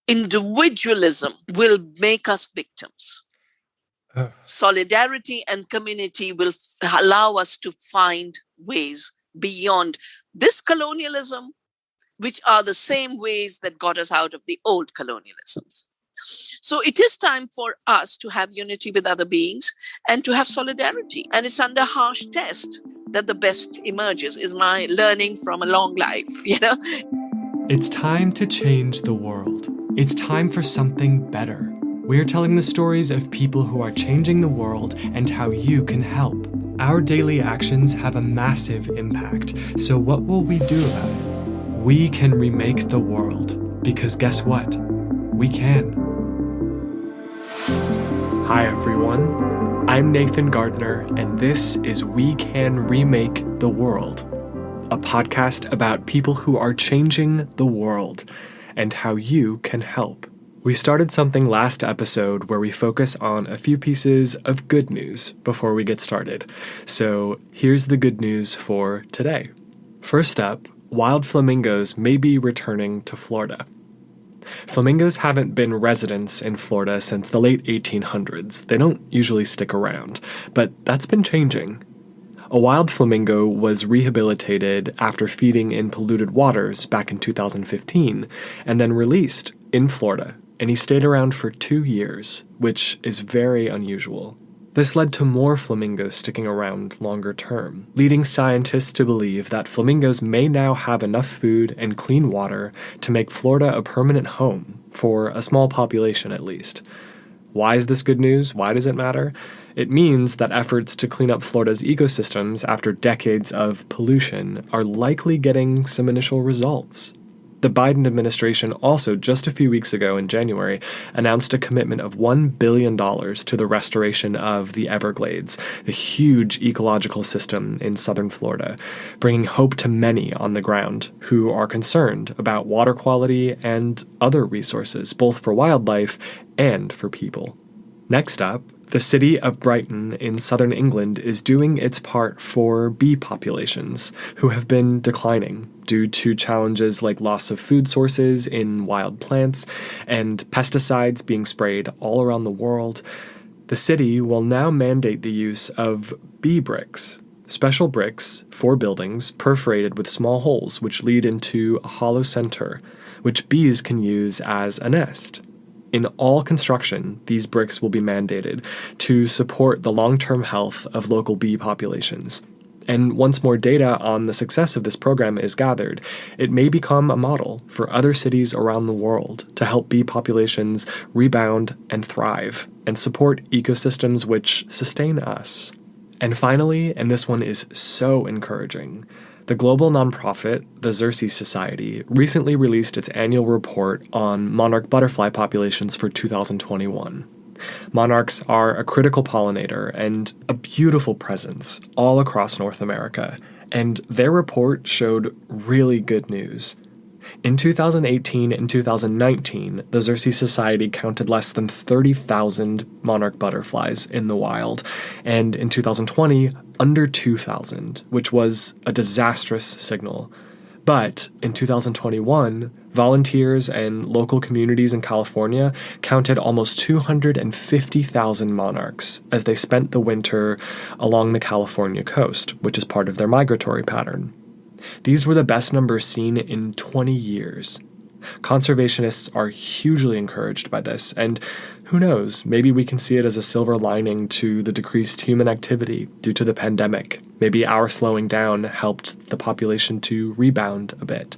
Individualism will make us victims. Oh. Solidarity and community will allow us to find ways beyond this colonialism, which are the same ways that got us out of the old colonialisms. So it is time for us to have unity with other beings and to have solidarity. And it's under harsh test that the best emerges, is my learning from a long life, It's time to change the world. It's time for something better. We're telling the stories of people who are changing the world and how you can help. Our daily actions have a massive impact, so what will we do about it? We can remake the world, because guess what? We can. Hi everyone, I'm Nathan Gardner, and this is We Can Remake the World, a podcast about people who are changing the world and how you can help. We started something last episode where we focus on a few pieces of good news before we get started. So here's the good news for today. First up, wild flamingos may be returning to Florida. Flamingos haven't been residents in Florida since the late 1800s. They don't usually stick around, but that's been changing. A wild flamingo was rehabilitated after feeding in polluted waters back in 2015 and then released in Florida, and he stayed around for 2 years, which is very unusual. This led to more flamingos sticking around longer term, leading scientists to believe that flamingos may now have enough food and clean water to make Florida a permanent home, for a small population at least. Why is this good news? Why does it matter? It means that efforts to clean up Florida's ecosystems after decades of pollution are likely getting some initial results. The Biden administration also, just a few weeks ago in January, announced a commitment of $1 billion to the restoration of the Everglades, the huge ecological system in southern Florida, bringing hope to many on the ground who are concerned about water quality and other resources, both for wildlife and for people. Next up, the city of Brighton in southern England is doing its part for bee populations, who have been declining due to challenges like loss of food sources in wild plants and pesticides being sprayed all around the world. The city will now mandate the use of bee bricks, special bricks for buildings perforated with small holes which lead into a hollow center, which bees can use as a nest. In all construction, these bricks will be mandated to support the long-term health of local bee populations. And once more data on the success of this program is gathered, it may become a model for other cities around the world to help bee populations rebound and thrive and support ecosystems which sustain us. And finally, and this one is so encouraging, the global nonprofit, the Xerces Society, recently released its annual report on monarch butterfly populations for 2021. Monarchs are a critical pollinator and a beautiful presence all across North America, and their report showed really good news. In 2018 and 2019, the Xerces Society counted less than 30,000 monarch butterflies in the wild, and in 2020, under 2,000, which was a disastrous signal. But in 2021, volunteers and local communities in California counted almost 250,000 monarchs as they spent the winter along the California coast, which is part of their migratory pattern. These were the best numbers seen in 20 years. Conservationists are hugely encouraged by this, and who knows, maybe we can see it as a silver lining to the decreased human activity due to the pandemic. Maybe our slowing down helped the population to rebound a bit.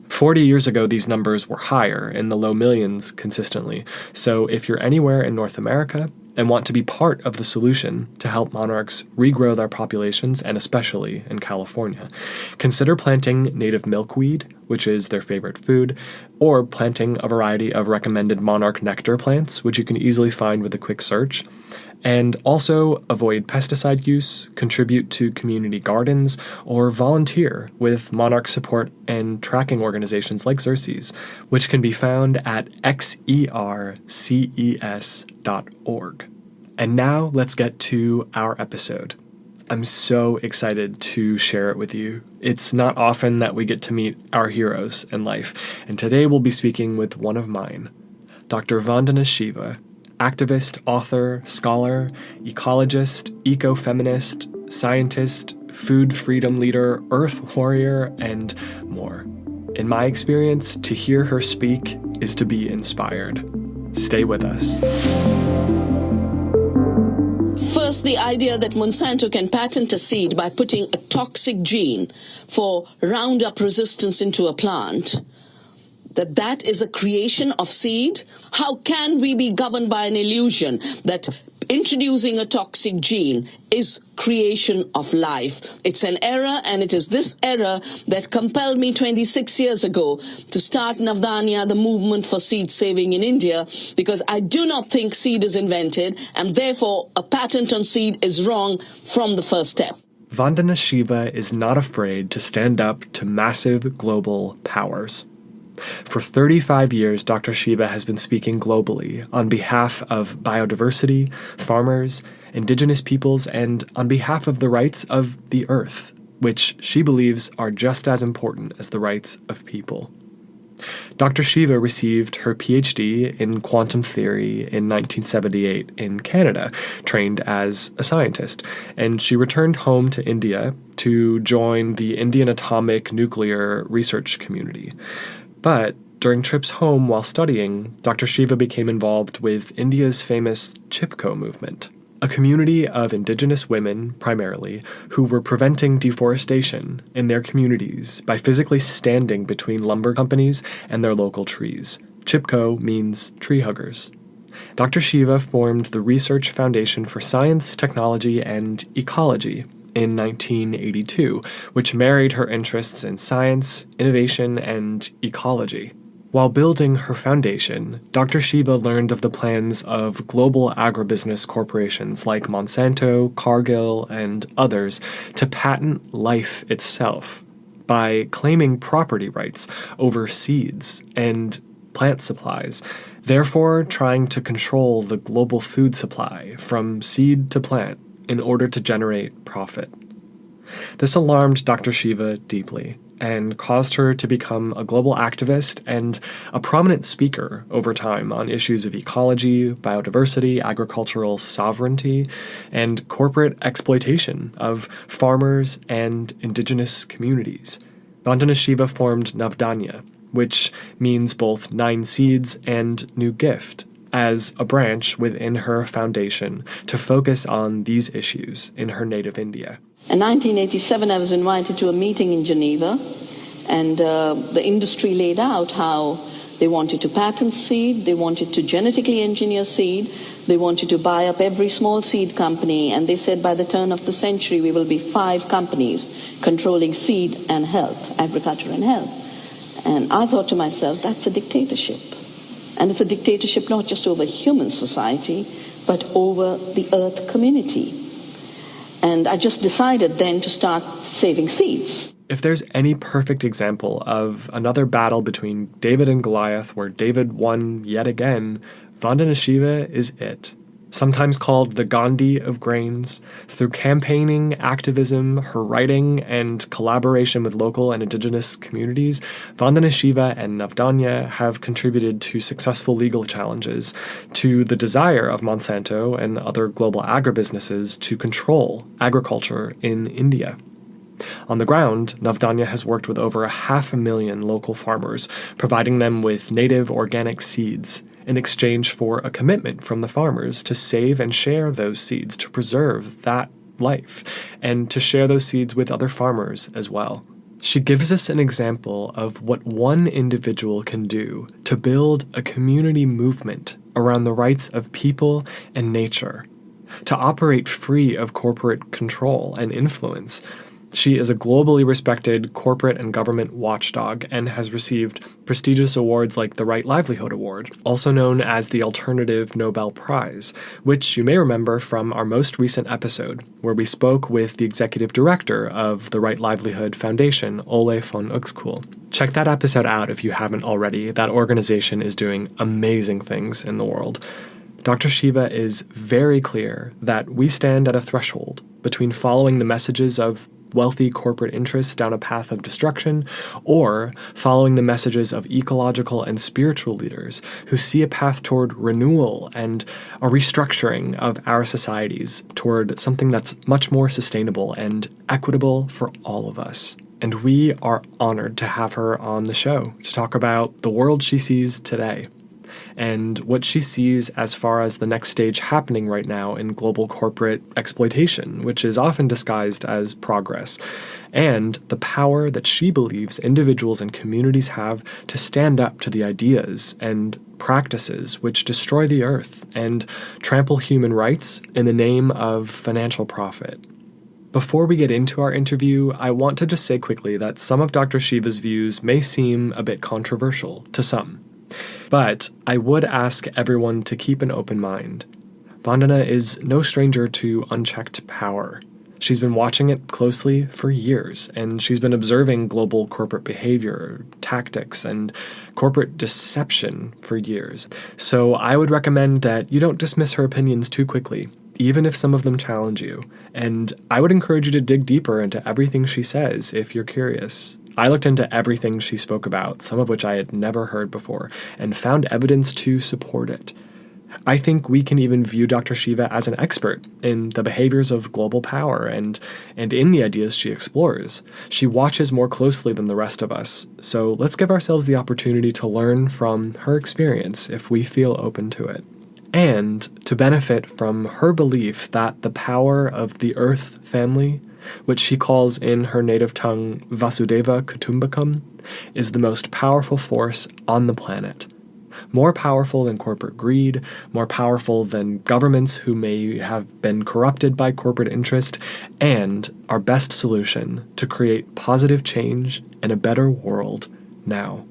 40 years ago, these numbers were higher, in the low millions consistently. So if you're anywhere in North America and want to be part of the solution to help monarchs regrow their populations, and especially in California, consider planting native milkweed, which is their favorite food, or planting a variety of recommended monarch nectar plants, which you can easily find with a quick search. And also avoid pesticide use, contribute to community gardens, or volunteer with monarch support and tracking organizations like Xerces, which can be found at xerces.org. And now let's get to our episode. I'm so excited to share it with you. It's not often that we get to meet our heroes in life, and today we'll be speaking with one of mine, Dr. Vandana Shiva, activist, author, scholar, ecologist, ecofeminist, scientist, food freedom leader, earth warrior, and more. In my experience, to hear her speak is to be inspired. Stay with us. First, the idea that Monsanto can patent a seed by putting a toxic gene for Roundup resistance into a plant, that is a creation of seed? How can we be governed by an illusion that introducing a toxic gene is creation of life? It's an error, and it is this error that compelled me 26 years ago to start Navdanya, the movement for seed saving in India, because I do not think seed is invented, and therefore a patent on seed is wrong from the first step. Vandana Shiva is not afraid to stand up to massive global powers. For 35 years, Dr. Shiva has been speaking globally on behalf of biodiversity, farmers, indigenous peoples, and on behalf of the rights of the earth, which she believes are just as important as the rights of people. Dr. Shiva received her PhD in quantum theory in 1978 in Canada, trained as a scientist, and she returned home to India to join the Indian Atomic Nuclear Research Community. But during trips home while studying, Dr. Shiva became involved with India's famous Chipko movement, a community of indigenous women, primarily, who were preventing deforestation in their communities by physically standing between lumber companies and their local trees. Chipko means tree huggers. Dr. Shiva formed the Research Foundation for Science, Technology, and Ecology in 1982, which married her interests in science, innovation, and ecology. While building her foundation, Dr. Shiva learned of the plans of global agribusiness corporations like Monsanto, Cargill, and others to patent life itself by claiming property rights over seeds and plant supplies, therefore trying to control the global food supply from seed to plant in order to generate profit. This alarmed Dr. Shiva deeply and caused her to become a global activist and a prominent speaker over time on issues of ecology, biodiversity, agricultural sovereignty, and corporate exploitation of farmers and indigenous communities. Vandana Shiva formed Navdanya, which means both 9 seeds and new gift, as a branch within her foundation to focus on these issues in her native India. In 1987, I was invited to a meeting in Geneva, and the industry laid out how they wanted to patent seed, they wanted to genetically engineer seed, they wanted to buy up every small seed company, and they said by the turn of the century we will be 5 companies controlling seed and health, agriculture and health. And I thought to myself, that's a dictatorship. And it's a dictatorship not just over human society, but over the earth community. And I just decided then to start saving seeds. If there's any perfect example of another battle between David and Goliath where David won yet again, Vandana Shiva is it. Sometimes called the Gandhi of grains, through campaigning, activism, her writing, and collaboration with local and indigenous communities, Vandana Shiva and Navdanya have contributed to successful legal challenges to the desire of Monsanto and other global agribusinesses to control agriculture in India. On the ground, Navdanya has worked with over 500,000 local farmers, providing them with native organic seeds in exchange for a commitment from the farmers to save and share those seeds to preserve that life, and to share those seeds with other farmers as well. She gives us an example of what one individual can do to build a community movement around the rights of people and nature, to operate free of corporate control and influence. She is a globally respected corporate and government watchdog and has received prestigious awards like the Right Livelihood Award, also known as the Alternative Nobel Prize, which you may remember from our most recent episode, where we spoke with the executive director of the Right Livelihood Foundation, Ole von Uxküll. Check that episode out if you haven't already. That organization is doing amazing things in the world. Dr. Shiva is very clear that we stand at a threshold between following the messages of wealthy corporate interests down a path of destruction, or following the messages of ecological and spiritual leaders who see a path toward renewal and a restructuring of our societies toward something that's much more sustainable and equitable for all of us. And we are honored to have her on the show to talk about the world she sees today and what she sees as far as the next stage happening right now in global corporate exploitation, which is often disguised as progress, and the power that she believes individuals and communities have to stand up to the ideas and practices which destroy the earth and trample human rights in the name of financial profit. Before we get into our interview, I want to just say quickly that some of Dr. Shiva's views may seem a bit controversial to some. But I would ask everyone to keep an open mind. Vandana is no stranger to unchecked power. She's been watching it closely for years, and she's been observing global corporate behavior, tactics, and corporate deception for years. So I would recommend that you don't dismiss her opinions too quickly, even if some of them challenge you. And I would encourage you to dig deeper into everything she says if you're curious. I looked into everything she spoke about, some of which I had never heard before, and found evidence to support it. I think we can even view Dr. Shiva as an expert in the behaviors of global power and in the ideas she explores. She watches more closely than the rest of us, so let's give ourselves the opportunity to learn from her experience if we feel open to it, and to benefit from her belief that the power of the Earth family, which she calls in her native tongue Vasudeva Kutumbakam, is the most powerful force on the planet. More powerful than corporate greed, more powerful than governments who may have been corrupted by corporate interest, and our best solution to create positive change and a better world now.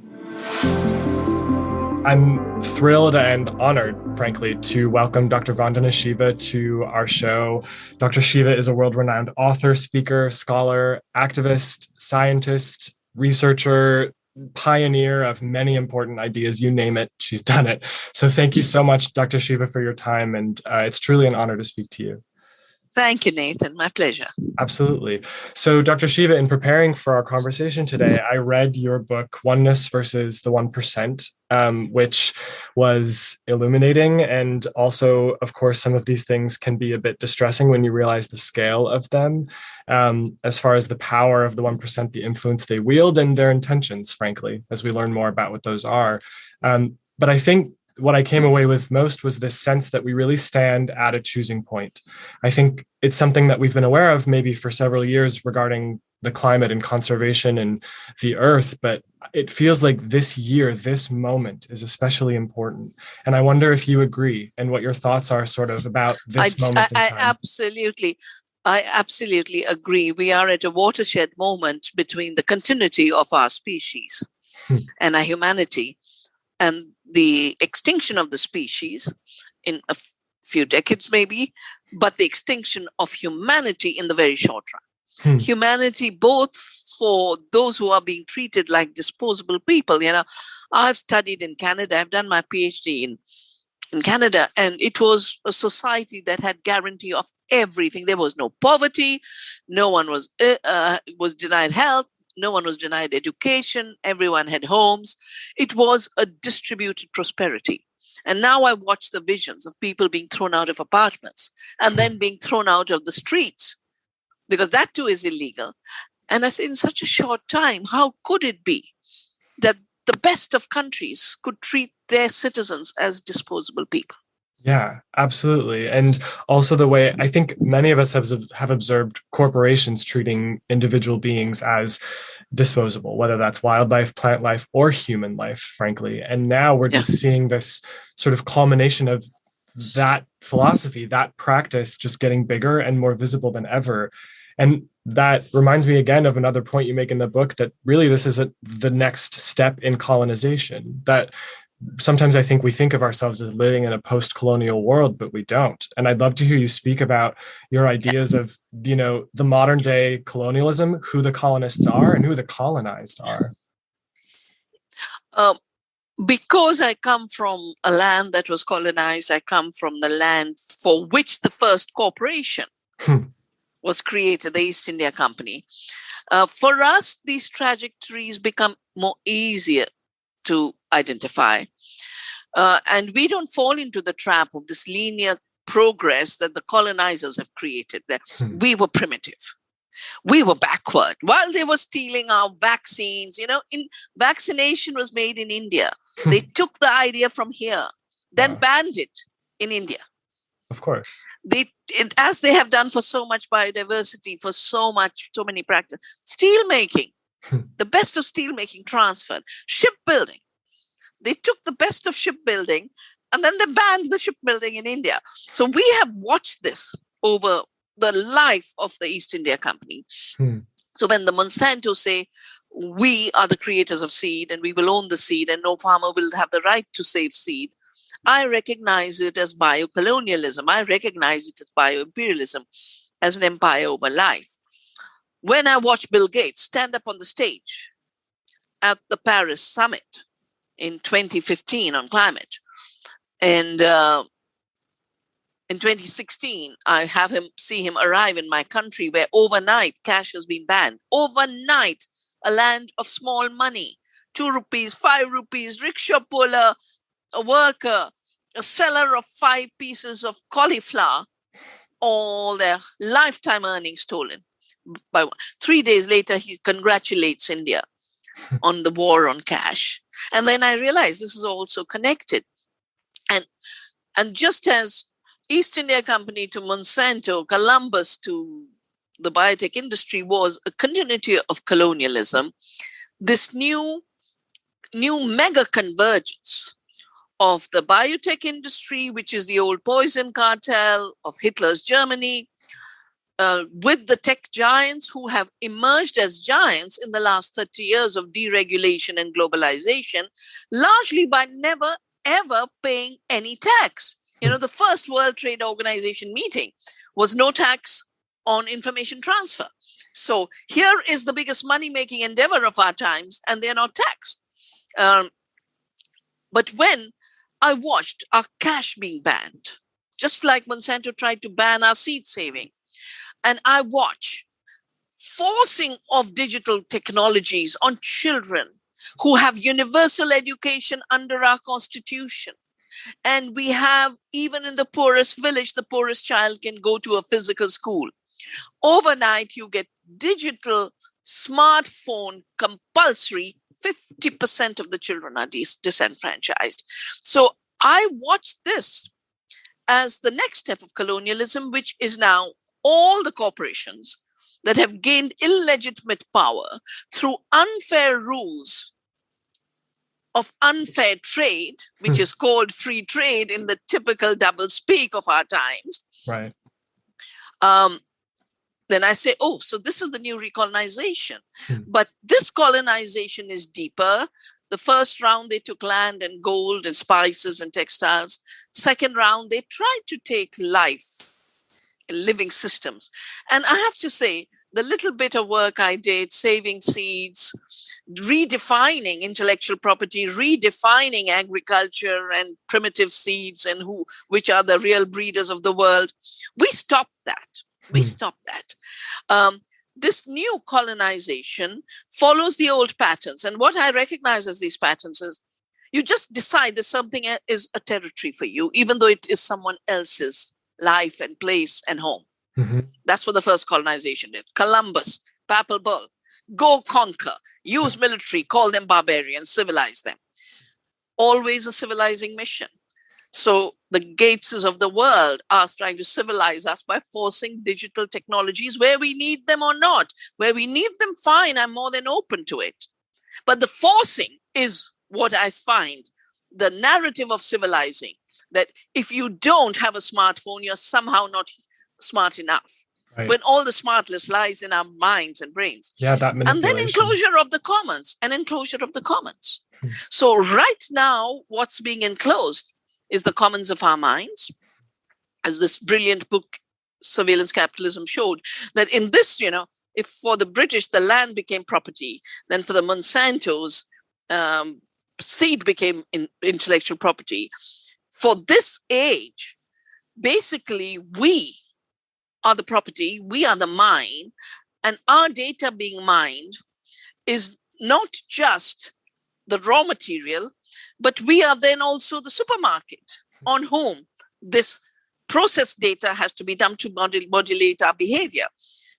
I'm thrilled and honored, frankly, to welcome Dr. Vandana Shiva to our show. Dr. Shiva is a world-renowned author, speaker, scholar, activist, scientist, researcher, pioneer of many important ideas. You name it, she's done it. So thank you so much, Dr. Shiva, for your time. And it's truly an honor to speak to you. Thank you, Nathan. My pleasure. Absolutely. So, Dr. Shiva, in preparing for our conversation today, I read your book, Oneness versus the 1%, which was illuminating. And also, of course, some of these things can be a bit distressing when you realize the scale of them, as far as the power of the 1%, the influence they wield, and their intentions, frankly, as we learn more about what those are. But I think what I came away with most was this sense that we really stand at a choosing point. I think it's something that we've been aware of maybe for several years regarding the climate and conservation and the earth, but it feels like this year, this moment is especially important. And I wonder if you agree and what your thoughts are sort of about this moment in time. I absolutely agree. We are at a watershed moment between the continuity of our species and our humanity, and the extinction of the species in a few decades maybe, but the extinction of humanity in the very short run. Humanity, both for those who are being treated like disposable people. I've studied in Canada. I've done my PhD in Canada, and it was a society that had guarantee of everything. There was no poverty. No one was denied health. No one was denied education. Everyone had homes. It was a distributed prosperity. And now I watch the visions of people being thrown out of apartments and then being thrown out of the streets, because that too is illegal. And I say, in such a short time, how could it be that the best of countries could treat their citizens as disposable people? Yeah, absolutely. And also the way I think many of us have observed corporations treating individual beings as disposable, whether that's wildlife, plant life, or human life, frankly. And now we're just seeing this sort of culmination of that philosophy, that practice just getting bigger and more visible than ever. And that reminds me again of another point you make in the book, that really this is the next step in colonization, that sometimes I think we think of ourselves as living in a post-colonial world, but we don't. And I'd love to hear you speak about your ideas of, the modern day colonialism, who the colonists are and who the colonized are. because I come from a land that was colonized, I come from the land for which the first corporation was created, the East India Company. For us, these trajectories become more easier to identify. And we don't fall into the trap of this linear progress that the colonizers have created. We were primitive. We were backward. While they were stealing our vaccines, vaccination was made in India. They took the idea from here, then banned it in India. Of course. As they have done for so much biodiversity, for so many practices. Steel making, the best of steel making transferred. Shipbuilding. They took the best of shipbuilding and then they banned the shipbuilding in India. So we have watched this over the life of the East India Company. So when the Monsanto say, we are the creators of seed and we will own the seed and no farmer will have the right to save seed, I recognize it as biocolonialism. I recognize it as bioimperialism, as an empire over life. When I watch Bill Gates stand up on the stage at the Paris summit in 2015 on climate, and in 2016, I see him arrive in my country where overnight cash has been banned. Overnight, a land of small money, 2 rupees, 5 rupees, rickshaw puller, a worker, a seller of 5 pieces of cauliflower, all their lifetime earnings stolen. 3 days later, he congratulates India on the war on cash. And then I realized this is also connected. And just as East India Company to Monsanto, Columbus to the biotech industry was a continuity of colonialism, this new mega convergence of the biotech industry, which is the old poison cartel of Hitler's Germany, with the tech giants who have emerged as giants in the last 30 years of deregulation and globalization, largely by never, ever paying any tax. The first World Trade Organization meeting was no tax on information transfer. So here is the biggest money-making endeavor of our times, and they're not taxed. But when I watched our cash being banned, just like Monsanto tried to ban our seed saving, and I watch forcing of digital technologies on children who have universal education under our constitution. And we have, even in the poorest village, the poorest child can go to a physical school. Overnight, you get digital smartphone compulsory. 50% of the children are disenfranchised. So I watch this as the next step of colonialism, which is now all the corporations that have gained illegitimate power through unfair rules of unfair trade, which is called free trade in the typical double speak of our times. Right. Then I say, so this is the new recolonization. But this colonization is deeper. The first round, they took land and gold and spices and textiles. Second round, they tried to take living systems. And I have to say, the little bit of work I did, saving seeds, redefining intellectual property, redefining agriculture and primitive seeds and which are the real breeders of the world, we stopped that. This new colonization follows the old patterns. And what I recognize as these patterns is you just decide that something is a territory for you, even though it is someone else's life and place and home. That's what the first colonization did. Columbus, Papal Bull, go conquer, use military, call them barbarians, civilize them. Always a civilizing mission. So the Gateses of the world are trying to civilize us by forcing digital technologies where we need them or not. Where we need them, fine, I'm more than open to it. But the forcing is what I find the narrative of civilizing, that if you don't have a smartphone, you're somehow not smart enough. Right. When all the smartness lies in our minds and brains. Yeah, that manipulation. And then enclosure of the commons. So right now, what's being enclosed is the commons of our minds. As this brilliant book, Surveillance Capitalism, showed, that in this, if for the British, the land became property, then for the Monsantos, seed became intellectual property. For this age, basically, we are the property, we are the mine, and our data being mined is not just the raw material, but we are then also the supermarket on whom this processed data has to be done to modulate our behavior.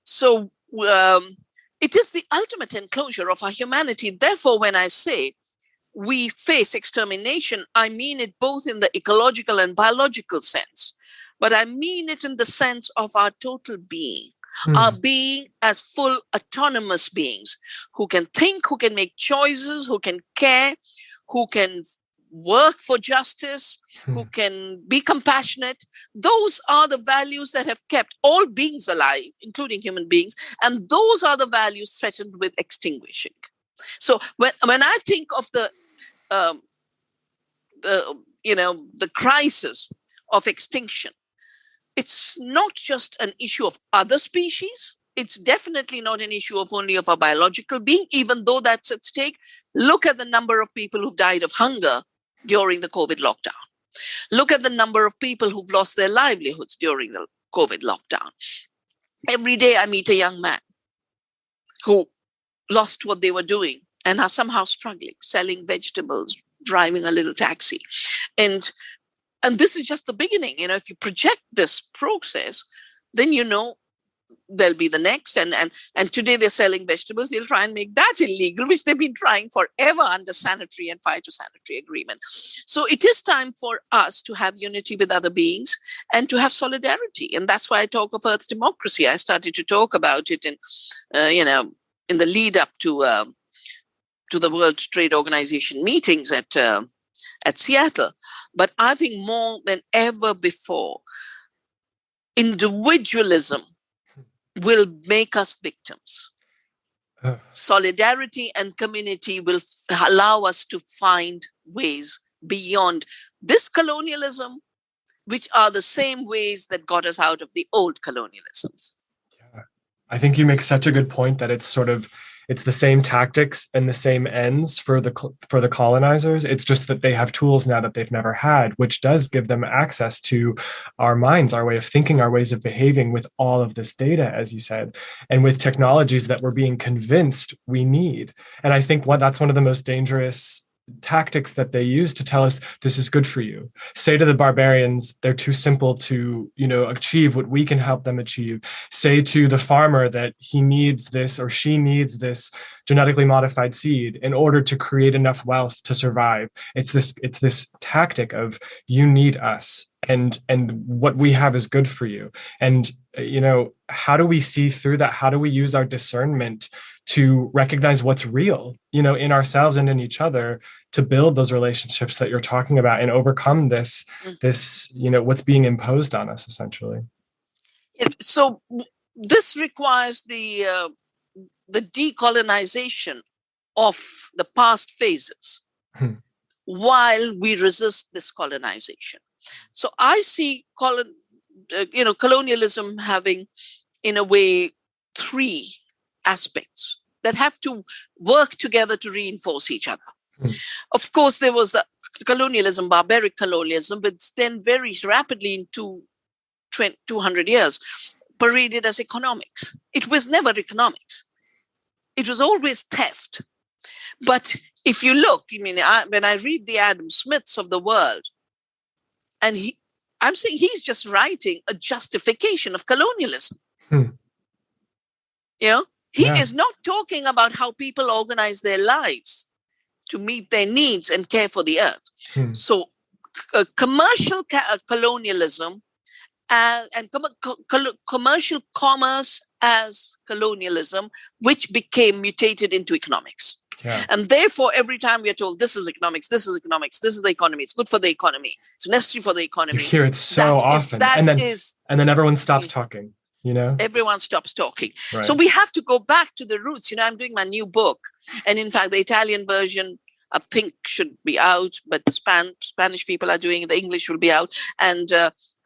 So it is the ultimate enclosure of our humanity. Therefore, when I say we face extermination, I mean it both in the ecological and biological sense, but I mean it in the sense of our total being, our being as full autonomous beings who can think, who can make choices, who can care, who can work for justice, who can be compassionate. Those are the values that have kept all beings alive, including human beings, and those are the values threatened with extinguishing. So when I think of the crisis of extinction, it's not just an issue of other species. It's definitely not an issue of only of a biological being, even though that's at stake. Look at the number of people who've died of hunger during the COVID lockdown. Look at the number of people who've lost their livelihoods during the COVID lockdown. Every day I meet a young man who lost what they were doing and are somehow struggling, selling vegetables, driving a little taxi. And this is just the beginning. If you project this process, then there'll be the next. And today they're selling vegetables. They'll try and make that illegal, which they've been trying forever under sanitary and phytosanitary agreement. So it is time for us to have unity with other beings and to have solidarity. And that's why I talk of Earth democracy. I started to talk about it in the lead up to the World Trade Organization meetings at Seattle. But I think more than ever before, individualism will make us victims. Solidarity and community will allow us to find ways beyond this colonialism, which are the same ways that got us out of the old colonialisms. Yeah. I think you make such a good point that it's the same tactics and the same ends for the colonizers. It's just that they have tools now that they've never had, which does give them access to our minds, our way of thinking, our ways of behaving with all of this data, as you said, and with technologies that we're being convinced we need. And I think that's one of the most dangerous tactics that they use to tell us this is good for you. Say to the barbarians, they're too simple to, achieve what we can help them achieve. Say to the farmer that he needs this or she needs this genetically modified seed in order to create enough wealth to survive. It's this tactic of you need us and what we have is good for you. And, how do we see through that? How do we use our discernment to recognize what's real, in ourselves and in each other to build those relationships that you're talking about and overcome this, what's being imposed on us, essentially. So this requires the decolonization of the past phases while we resist this colonization. So I see colonialism having, in a way, three aspects that have to work together to reinforce each other. Of course, there was the colonialism, barbaric colonialism, but then very rapidly in 200 years, paraded as economics. It was never economics. It was always theft. But if you look, when I read the Adam Smiths of the world, and I'm saying he's just writing a justification of colonialism. He is not talking about how people organize their lives to meet their needs and care for the earth. So commercial colonialism and commercial commerce as colonialism, which became mutated into economics. Yeah. And therefore, every time we are told this is economics, this is economics, this is the economy, it's good for the economy, it's necessary for the economy. You hear it so often. And then everyone stops talking. Everyone stops talking. Right. So we have to go back to the roots. I'm doing my new book. And in fact, the Italian version, I think, should be out, but Spanish people are doing it. The English will be out. And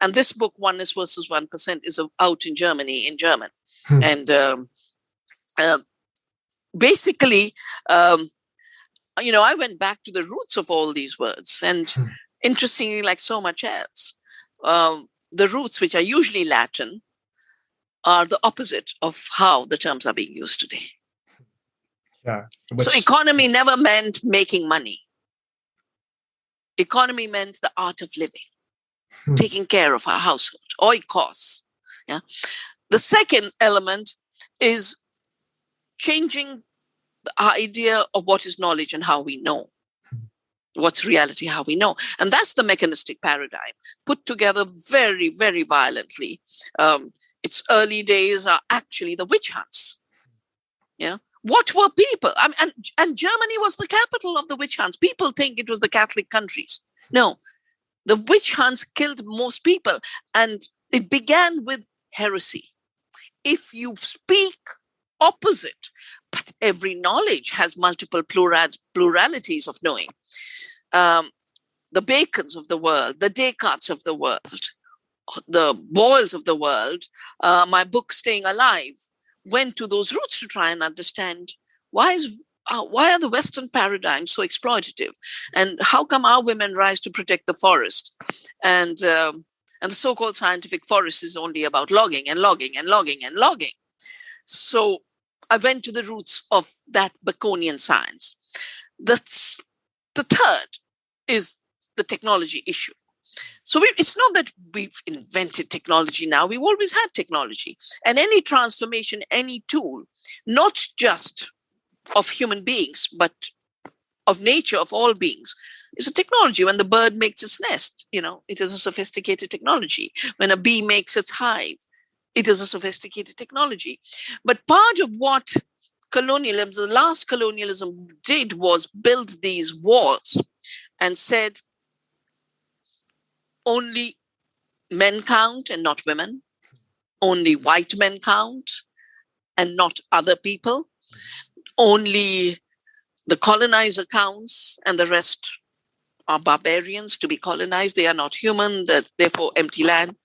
this book, Oneness versus 1%, is out in Germany, in German. And basically, I went back to the roots of all these words. And interestingly, like so much else, the roots, which are usually Latin, are the opposite of how the terms are being used today. Yeah. So economy never meant making money. Economy meant the art of living, taking care of our household, oikos. Yeah. The second element is changing the idea of what is knowledge and how we know. What's reality, how we know. And that's the mechanistic paradigm put together very, very violently. Its early days are actually the witch hunts. Yeah. What were people? And Germany was the capital of the witch hunts. People think it was the Catholic countries. No, the witch hunts killed most people. And it began with heresy. If you speak opposite, but every knowledge has multiple pluralities of knowing. The Bacons of the world, the Descartes of the world, the Boyles of the world, my book, Staying Alive, went to those roots to try and understand why are the Western paradigms so exploitative, and how come our women rise to protect the forest, and the so-called scientific forest is only about logging and logging and logging and logging. So I went to the roots of that Baconian science. The third is the technology issue. So it's not that we've invented technology now. We've always had technology. And any transformation, any tool, not just of human beings, but of nature, of all beings, is a technology. When the bird makes its nest, it is a sophisticated technology. When a bee makes its hive, it is a sophisticated technology. But part of what colonialism, the last colonialism did, was build these walls and said, only men count and not women. Only white men count and not other people. Only the colonizer counts and the rest are barbarians to be colonized. They are not human, therefore empty land.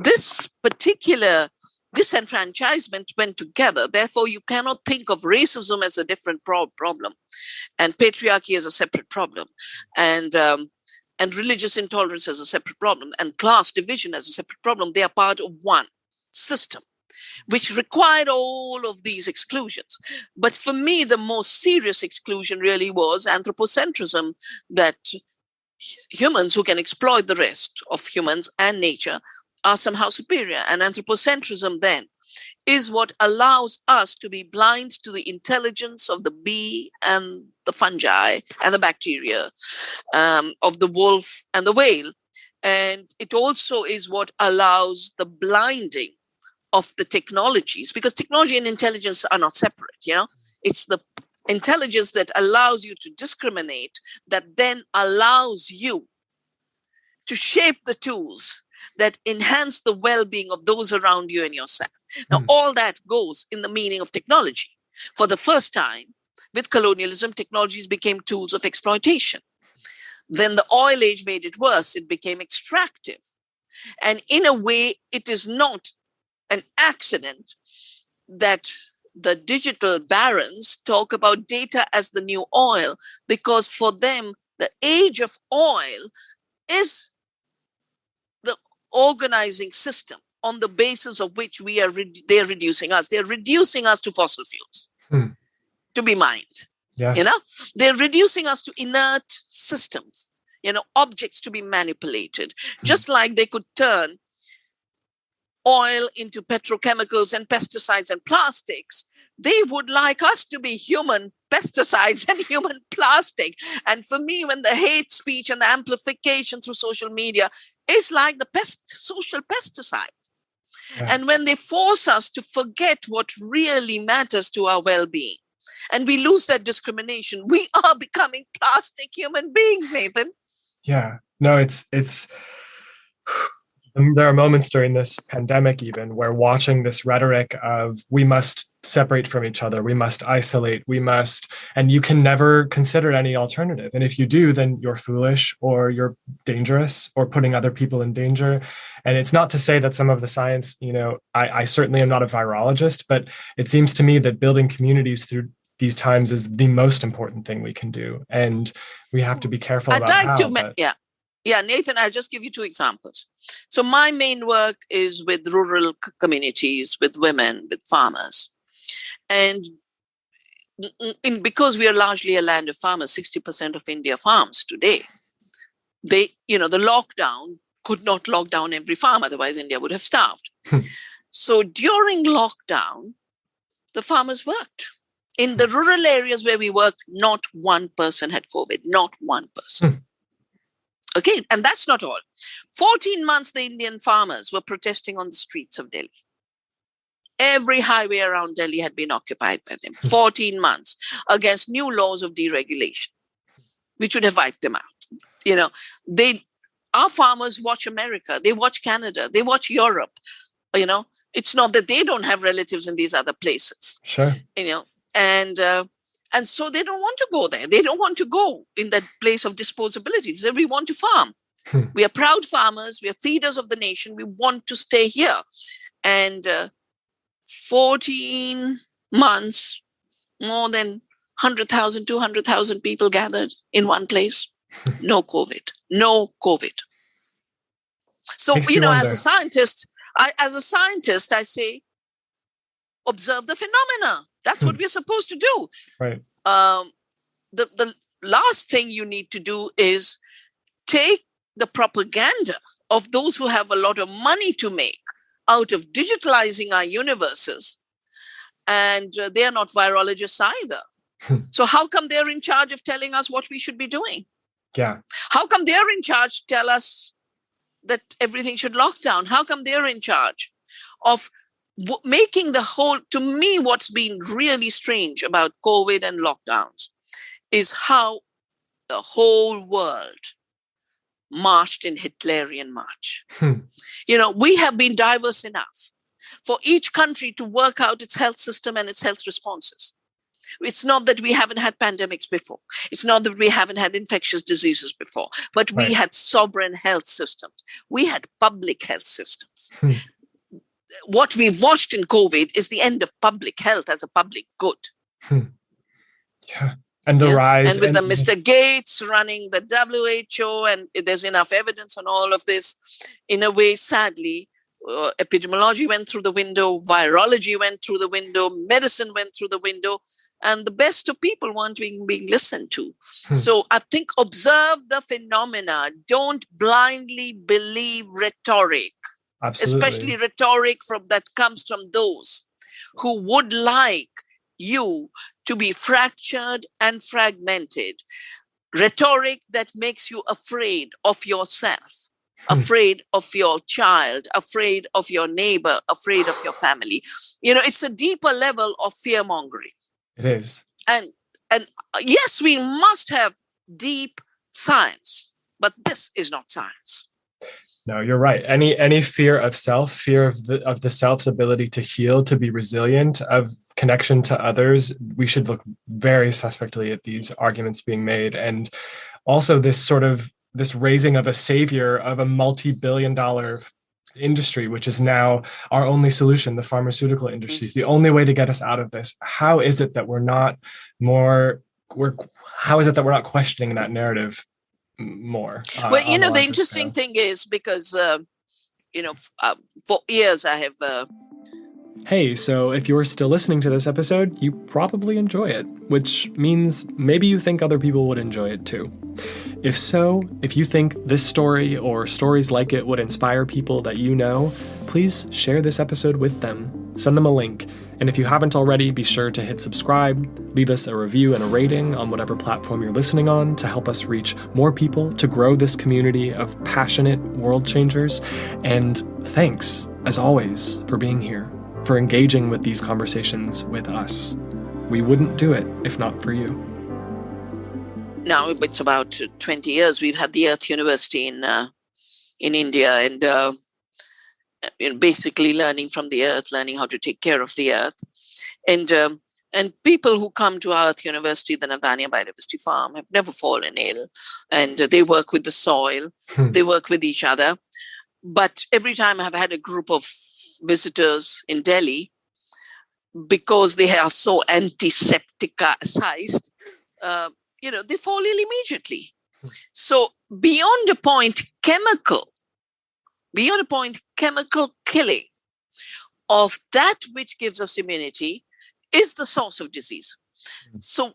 This particular disenfranchisement went together. Therefore, you cannot think of racism as a different problem and patriarchy as a separate problem, and religious intolerance as a separate problem, and class division as a separate problem. They are part of one system, which required all of these exclusions. But for me, the most serious exclusion really was anthropocentrism, that humans who can exploit the rest of humans and nature are somehow superior. And anthropocentrism then is what allows us to be blind to the intelligence of the bee and the fungi and the bacteria, of the wolf and the whale. And it also is what allows the blinding of the technologies, because technology and intelligence are not separate. It's the intelligence that allows you to discriminate, that then allows you to shape the tools that enhance the well-being of those around you and yourself. Now, all that goes in the meaning of technology. For the first time, with colonialism, technologies became tools of exploitation. Then the oil age made it worse. It became extractive. And in a way, it is not an accident that the digital barons talk about data as the new oil, because for them, the age of oil is the organizing system on the basis of which they're reducing us. They're reducing us to fossil fuels to be mined. Yeah. They're reducing us to inert systems, objects to be manipulated, just like they could turn oil into petrochemicals and pesticides and plastics. They would like us to be human pesticides and human plastic. And for me, when the hate speech and the amplification through social media is like the social pesticide. Yeah. And when they force us to forget what really matters to our well-being, and we lose that discrimination, we are becoming plastic human beings, Nathan. Yeah. No, it's there are moments during this pandemic even where watching this rhetoric of we must separate from each other, we must isolate, and you can never consider any alternative. And if you do, then you're foolish or you're dangerous or putting other people in danger. And it's not to say that some of the science, I certainly am not a virologist, but it seems to me that building communities through these times is the most important thing we can do. And we have to be careful I'd about like how. to, yeah, Nathan, I'll just give you two examples. So my main work is with rural communities, with women, with farmers. And because we are largely a land of farmers, 60% of India farms today. The lockdown could not lock down every farm, otherwise India would have starved. So during lockdown, the farmers worked. In the rural areas where we work, not one person had COVID, not one person. Okay, and that's not all. 14 months, the Indian farmers were protesting on the streets of Delhi. Every highway around Delhi had been occupied by them. 14 months against new laws of deregulation, which would have wiped them out. Our farmers watch America, they watch Canada, they watch Europe. It's not that they don't have relatives in these other places. Sure. And so they don't want to go there. They don't want to go in that place of disposability. So we want to farm. We are proud farmers. We are feeders of the nation. We want to stay here. And 14 months, more than 100,000, 200,000 people gathered in one place. No COVID. No COVID. So, as a scientist, I say, observe the phenomena. That's what we're supposed to do. Right. The last thing you need to do is take the propaganda of those who have a lot of money to make out of digitalizing our universes. And they are not virologists either. So how come they're in charge of telling us what we should be doing? Yeah. How come they're in charge to tell us that everything should lock down? How come they're in charge of making the whole, to me, what's been really strange about COVID and lockdowns is how the whole world marched in Hitlerian march. We have been diverse enough for each country to work out its health system and its health responses. It's not that we haven't had pandemics before. It's not that we haven't had infectious diseases before, but we had sovereign health systems. We had public health systems. What we've watched in COVID is the end of public health as a public good. Yeah. And the rise. And with Mr. Gates running the WHO, and there's enough evidence on all of this. In a way, sadly, epidemiology went through the window, virology went through the window, medicine went through the window, and the best of people weren't being listened to. So I think observe the phenomena. Don't blindly believe rhetoric. Absolutely. Especially rhetoric that comes from those who would like you to be fractured and fragmented. Rhetoric that makes you afraid of yourself, afraid of your child, afraid of your neighbor, afraid of your family. It's a deeper level of fear-mongering. It is. And yes, we must have deep science, but this is not science. No, you're right. Any fear of self, fear of the self's ability to heal, to be resilient, of connection to others, we should look very suspectly at these arguments being made. And also this raising of a savior of a multi-billion-dollar industry, which is now our only solution, the pharmaceutical industry, is the only way to get us out of this. How is it that we're not questioning that narrative more? The interesting thing is because, for years I have... Hey, so if you're still listening to this episode, you probably enjoy it, which means maybe you think other people would enjoy it too. If so, if you think this story or stories like it would inspire people that you know, please share this episode with them. Send them a link. And if you haven't already, be sure to hit subscribe, leave us a review and a rating on whatever platform you're listening on to help us reach more people, to grow this community of passionate world changers. And thanks, as always, for being here, for engaging with these conversations with us. We wouldn't do it if not for you. Now it's about 20 years. We've had the Earth University in India, and basically learning from the earth, learning how to take care of the earth. And people who come to our Earth University, the Navdanya Biodiversity Farm, have never fallen ill. And they work with the soil, they work with each other. But every time I've had a group of visitors in Delhi, because they are so antisepticized, they fall ill immediately. So beyond a point, chemical killing of that which gives us immunity is the source of disease. So,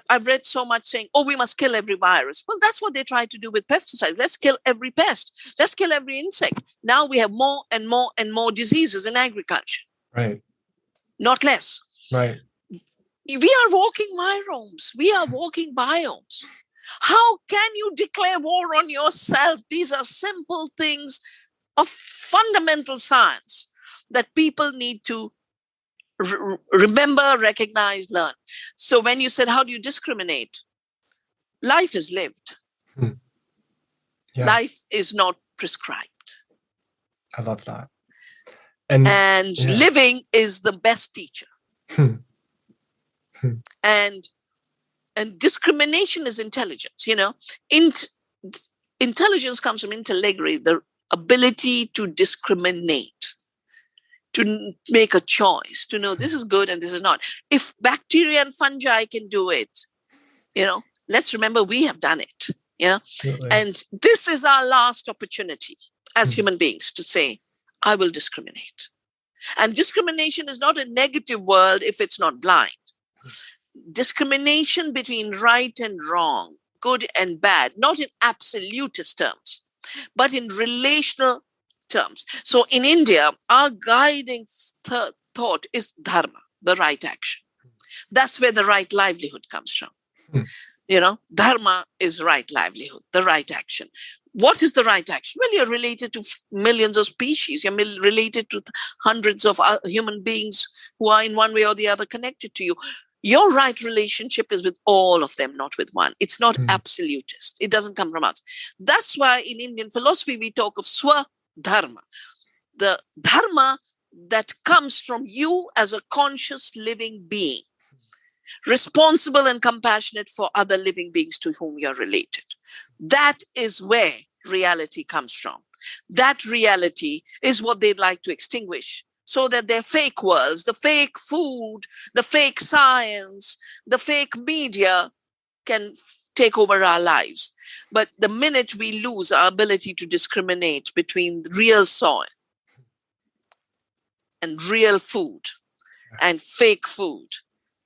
I've read so much saying, we must kill every virus. Well, that's what they try to do with pesticides. Let's kill every pest. Let's kill every insect. Now we have more and more and more diseases in agriculture. Right. Not less. Right. We are walking microbes. We are walking biomes. How can you declare war on yourself? These are simple things of fundamental science that people need to remember, recognize, learn. So when you said, how do you discriminate? Life is lived. Yeah. Life is not prescribed. I love that. And living is the best teacher. And discrimination is intelligence. Intelligence comes from intelligere, the ability to discriminate, to make a choice, to know this is good and this is not. If bacteria and fungi can do it, let's remember we have done it. And this is our last opportunity as human beings to say, I will discriminate. And discrimination is not a negative word if it's not blind. Discrimination between right and wrong, good and bad, not in absolutist terms, but in relational terms. So in India, our guiding thought is dharma, the right action. That's where the right livelihood comes from. Dharma is right livelihood, the right action. What is the right action? Well, you're related to millions of species. You're related to hundreds of human beings who are in one way or the other connected to you. Your right relationship is with all of them, not with one. It's not absolutist. It doesn't come from us. That's why in Indian philosophy, we talk of swa-dharma, the dharma that comes from you as a conscious living being, responsible and compassionate for other living beings to whom you're related. That is where reality comes from. That reality is what they'd like to extinguish, so that their fake worlds, the fake food, the fake science, the fake media can take over our lives. But the minute we lose our ability to discriminate between real soil and real food and fake food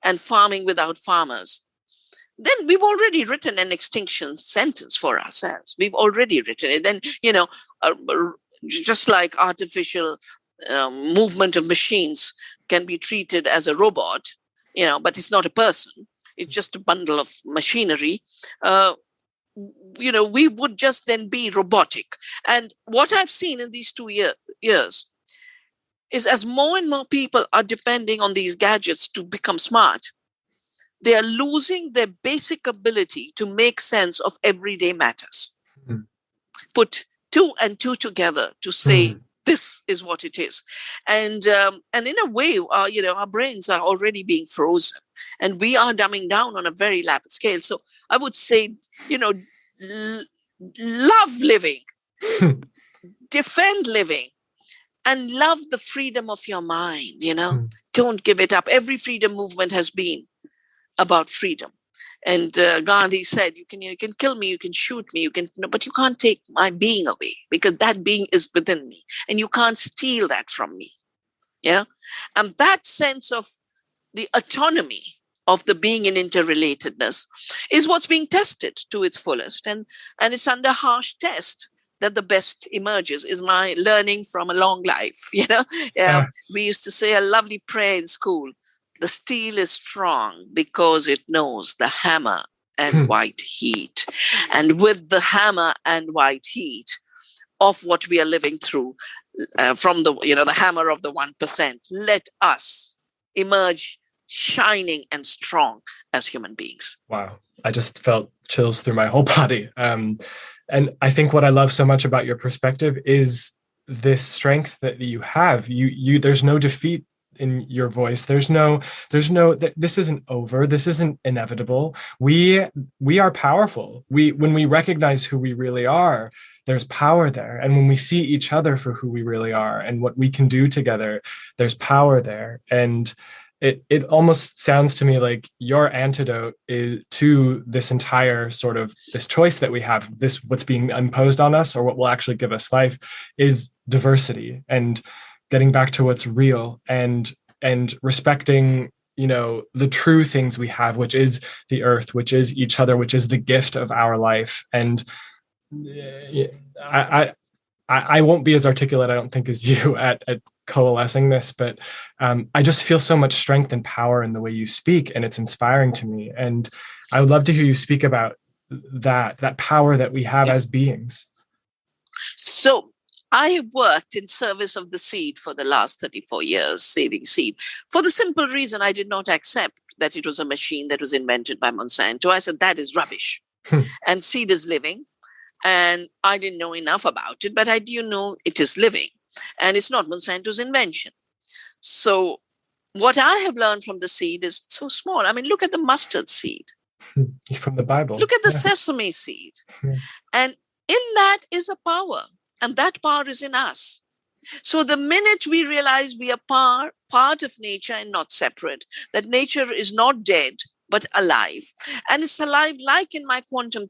and farming without farmers, then we've already written an extinction sentence for ourselves. We've already written it. Then, just like artificial movement of machines can be treated as a robot, but it's not a person. It's just a bundle of machinery. We would just then be robotic. And what I've seen in these 2 years is as more and more people are depending on these gadgets to become smart, they are losing their basic ability to make sense of everyday matters. Put 2 and 2 together to say, this is what it is. And in a way, our brains are already being frozen and we are dumbing down on a very rapid scale. So I would say, love living, defend living, and love the freedom of your mind, Don't give it up. Every freedom movement has been about freedom. And Gandhi said, you can kill me, you can shoot me, but you can't take my being away, because that being is within me and you can't steal that from me. And that sense of the autonomy of the being in interrelatedness is what's being tested to its fullest. And it's under harsh test that the best emerges, is my learning from a long life. We used to say a lovely prayer in school. The steel is strong because it knows the hammer and white heat. And with the hammer and white heat of what we are living through, from the hammer of the 1%, let us emerge shining and strong as human beings. Wow. I just felt chills through my whole body. And I think what I love so much about your perspective is this strength that you have. There's no defeat in your voice. There's no, this isn't over. This isn't inevitable. We are powerful. When we recognize who we really are, there's power there. And when we see each other for who we really are and what we can do together, there's power there. And it almost sounds to me like your antidote is to this entire sort of this choice that we have, this what's being imposed on us or what will actually give us life, is diversity and getting back to what's real and respecting, you know, the true things we have, which is the earth, which is each other, which is the gift of our life. And I won't be as articulate, I don't think, as you at coalescing this, but I just feel so much strength and power in the way you speak, and it's inspiring to me. And I would love to hear you speak about that power that we have as beings. So I have worked in service of the seed for the last 34 years, saving seed, for the simple reason I did not accept that it was a machine that was invented by Monsanto. I said, that is rubbish. And seed is living. And I didn't know enough about it, but I do know it is living. And it's not Monsanto's invention. So what I have learned from the seed is so small. I mean, look at the mustard seed. From the Bible. Look at the sesame seed. And in that is a power. And that power is in us. So the minute we realize we are part of nature and not separate, that nature is not dead, but alive. And it's alive like in my quantum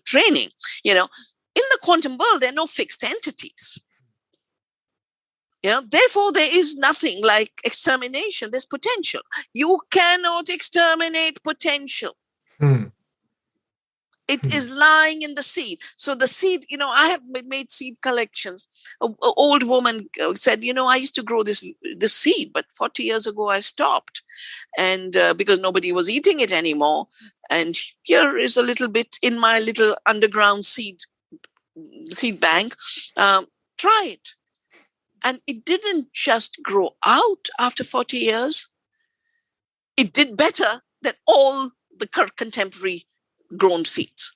training. You know, in the quantum world, there are no fixed entities. You know, therefore, there is nothing like extermination. There's potential. You cannot exterminate potential. It is lying in the seed. So the seed, you know, I have made seed collections. An old woman said, you know, I used to grow this seed, but 40 years ago I stopped. And because nobody was eating it anymore. And here is a little bit in my little underground seed bank. Try it. And it didn't just grow out after 40 years. It did better than all the contemporary grown seeds.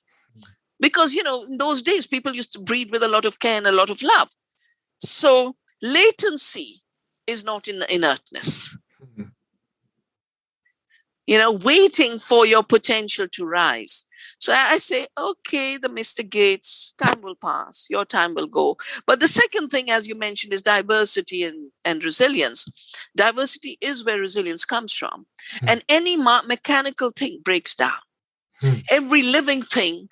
Because, you know, in those days, people used to breed with a lot of care and a lot of love. So latency is not in inertness. You know, waiting for your potential to rise. So I say, okay, the Mr. Gates, time will pass, your time will go. But the second thing, as you mentioned, is diversity and resilience. Diversity is where resilience comes from. And any mechanical thing breaks down. Every living thing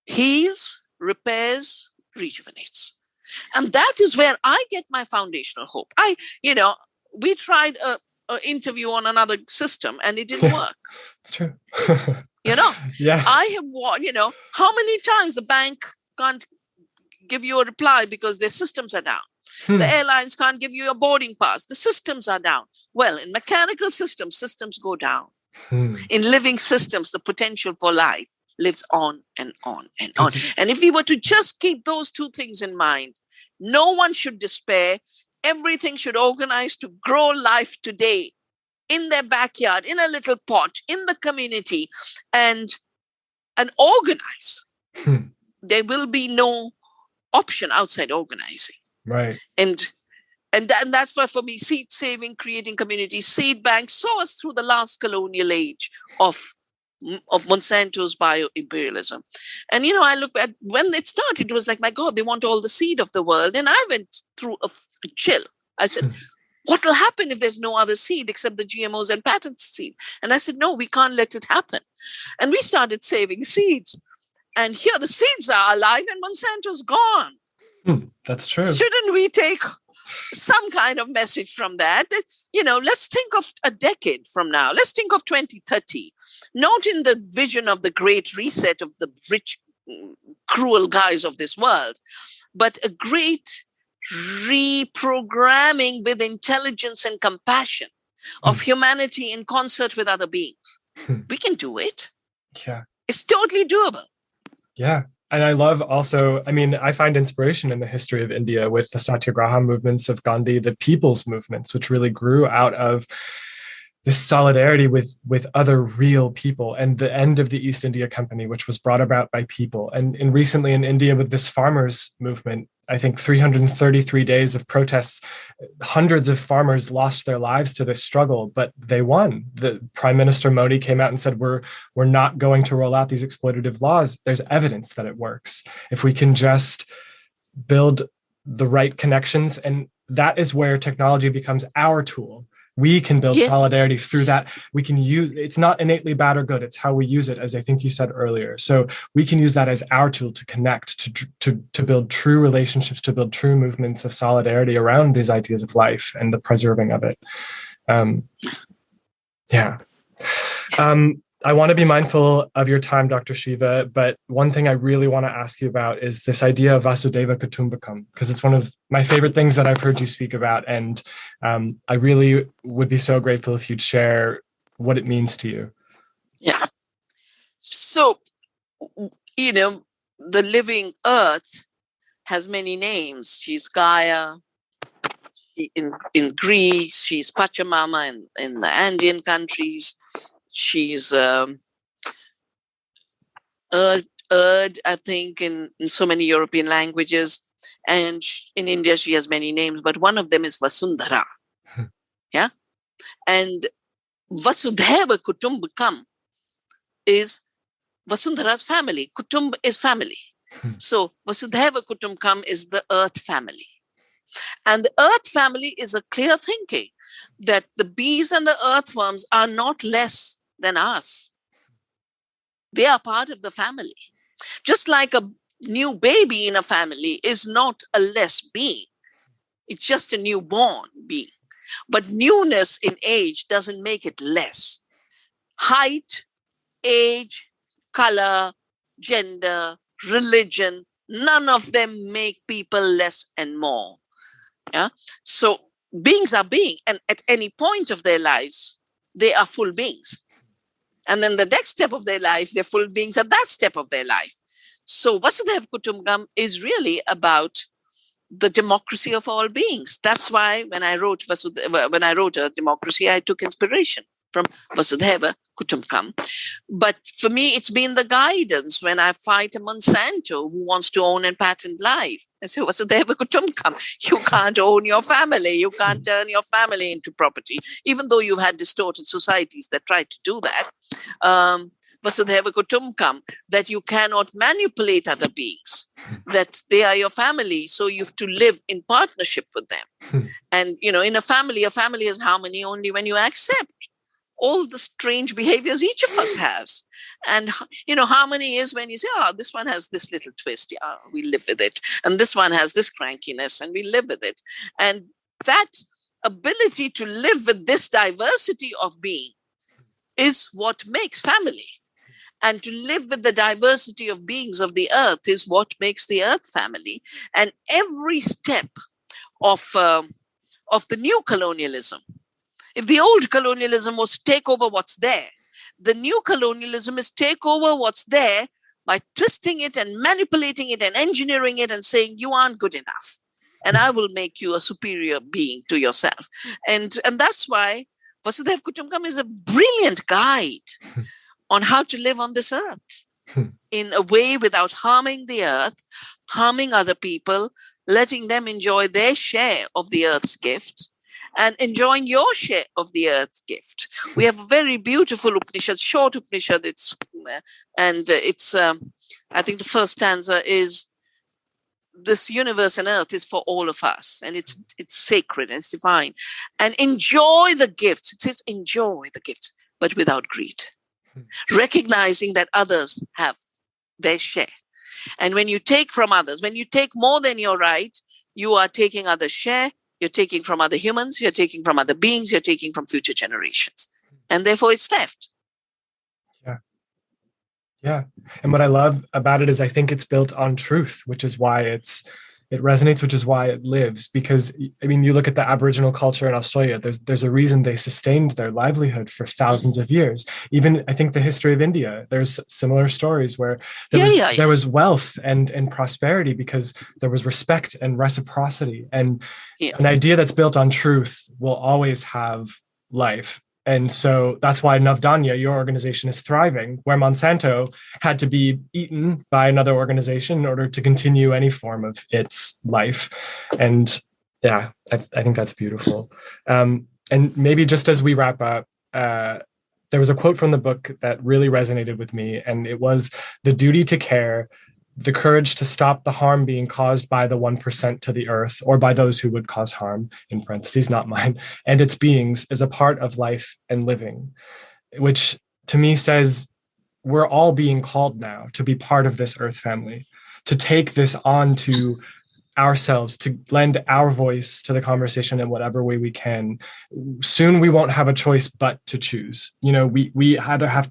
heals, repairs, rejuvenates. And that is where I get my foundational hope. We tried an interview on another system and it didn't work. It's true. You know, yeah. I have, how many times the bank can't give you a reply because their systems are down. The airlines can't give you a boarding pass. The systems are down. Well, in mechanical systems go down. In living systems, the potential for life lives on and on and on. And if we were to just keep those two things in mind, no one should despair. Everything should organize to grow life today in their backyard, in a little pot, in the community, and organize. There will be no option outside organizing. Right. And that's why, for me, seed saving, creating communities, seed banks saw us through the last colonial age of Monsanto's bio-imperialism. And, I look at when it started, it was like, my God, they want all the seed of the world. And I went through a chill. I said, what will happen if there's no other seed except the GMOs and patent seed? And I said, no, we can't let it happen. And we started saving seeds. And here the seeds are alive and Monsanto's gone. That's true. Shouldn't we take some kind of message from that? Let's think of a decade from now. Let's think of 2030. Not in the vision of the great reset of the rich, cruel guys of this world, but a great reprogramming with intelligence and compassion of humanity in concert with other beings. We can do it. Yeah. It's totally doable. Yeah. And I love also, I find inspiration in the history of India with the Satyagraha movements of Gandhi, the people's movements, which really grew out of this solidarity with other real people, and the end of the East India Company, which was brought about by people. And recently in India with this farmers movement, I think, 333 days of protests. Hundreds of farmers lost their lives to this struggle, but they won. The Prime Minister Modi came out and said, we're not going to roll out these exploitative laws. There's evidence that it works. If we can just build the right connections, and that is where technology becomes our tool. We can build solidarity through that. We can use, it's not innately bad or good. It's how we use it, as I think you said earlier. So we can use that as our tool to connect, to build true relationships, to build true movements of solidarity around these ideas of life and the preserving of it. I want to be mindful of your time, Dr. Shiva, but one thing I really want to ask you about is this idea of Vasudeva Kutumbakam, because it's one of my favorite things that I've heard you speak about. And I really would be so grateful if you'd share what it means to you. Yeah. So, the living earth has many names. She's Gaia. In Greece, she's Pachamama in the Andean countries. She's Erd, I think, in so many European languages. And in India, she has many names, but one of them is Vasundhara. Yeah. And Vasudeva Kutumbakam is Vasundhara's family. Kutumb is family. So Vasudeva Kutumbakam is the earth family. And the earth family is a clear thinking that the bees and the earthworms are not less than us. They are part of the family. Just like a new baby in a family is not a less being. It's just a newborn being. But newness in age doesn't make it less. Height, age, color, gender, religion, none of them make people less and more. Yeah. So beings are being, and at any point of their lives, they are full beings. And then the next step of their life, they're full beings at that step of their life. So Vasudeva Kutumbakam is really about the democracy of all beings. That's why when I wrote a democracy, I took inspiration from Vasudeva Kutumbakam. But for me, it's been the guidance when I fight a Monsanto who wants to own and patent life. I say, Vasudeva Kutumbakam, you can't own your family. You can't turn your family into property, even though you've had distorted societies that try to do that. Vasudeva Kutumbakam, that you cannot manipulate other beings, that they are your family, so you have to live in partnership with them. And, in a family has harmony only when you accept all the strange behaviors each of us has. And, harmony is when you say, this one has this little twist. Yeah, we live with it. And this one has this crankiness and we live with it. And that ability to live with this diversity of being is what makes family. And to live with the diversity of beings of the earth is what makes the earth family. And every step of the new colonialism, if the old colonialism was to take over what's there, the new colonialism is take over what's there by twisting it and manipulating it and engineering it and saying, you aren't good enough. And I will make you a superior being to yourself. And that's why Vasudeva Kutumbakam is a brilliant guide on how to live on this earth in a way without harming the earth, harming other people, letting them enjoy their share of the earth's gift, and enjoying your share of the earth's gift. We have a very beautiful Upanishad, short Upanishad. I think the first stanza is, this universe and earth is for all of us, and it's sacred and it's divine. And enjoy the gifts. It says enjoy the gifts, but without greed. Recognizing that others have their share. And when you take from others, when you take more than your right, you are taking others' share, you're taking from other humans, you're taking from other beings, you're taking from future generations. And therefore it's theft. Yeah. And what I love about it is I think it's built on truth, which is why it resonates, which is why it lives. Because, you look at the Aboriginal culture in Australia, there's a reason they sustained their livelihood for thousands of years. Even, I think, the history of India, there's similar stories where there was wealth and prosperity because there was respect and reciprocity. And an idea that's built on truth will always have life. And so that's why Navdanya, your organization, is thriving, where Monsanto had to be eaten by another organization in order to continue any form of its life. And yeah, I think that's beautiful. And maybe just as we wrap up, there was a quote from the book that really resonated with me, and it was, "The duty to care, the courage to stop the harm being caused by the 1% to the earth, or by those who would cause harm," in parentheses, not mine, "and its beings, is a part of life and living," which to me says we're all being called now to be part of this earth family, to take this on to ourselves, to lend our voice to the conversation in whatever way we can. Soon we won't have a choice but to choose. We either have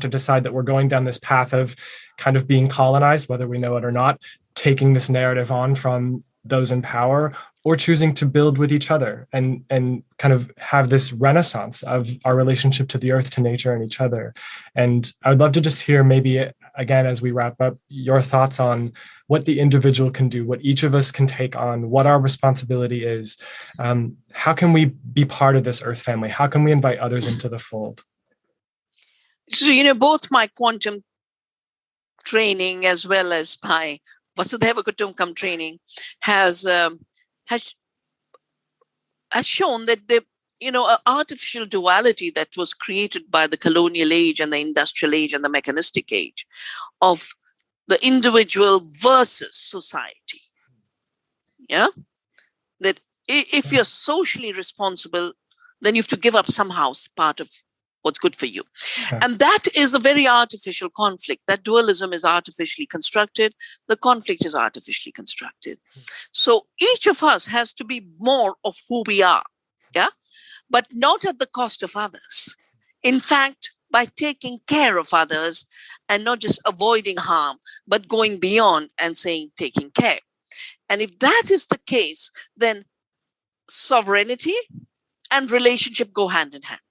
to decide that we're going down this path of kind of being colonized, whether we know it or not, taking this narrative on from those in power, or choosing to build with each other and kind of have this renaissance of our relationship to the earth, to nature, and each other. And I would love to just hear, maybe again, as we wrap up, your thoughts on what the individual can do, what each of us can take on, what our responsibility is. How can we be part of this earth family? How can we invite others into the fold? So, both my quantum training as well as my Vasudeva Kutumbakam training has shown that an artificial duality that was created by the colonial age and the industrial age and the mechanistic age of the individual versus society. Yeah, that if you're socially responsible, then you have to give up somehow part of what's good for you. Okay. And that is a very artificial conflict. That dualism is artificially constructed. The conflict is artificially constructed. So each of us has to be more of who we are, yeah, but not at the cost of others. In fact, by taking care of others and not just avoiding harm, but going beyond and saying taking care. And if that is the case, then sovereignty and relationship go hand in hand.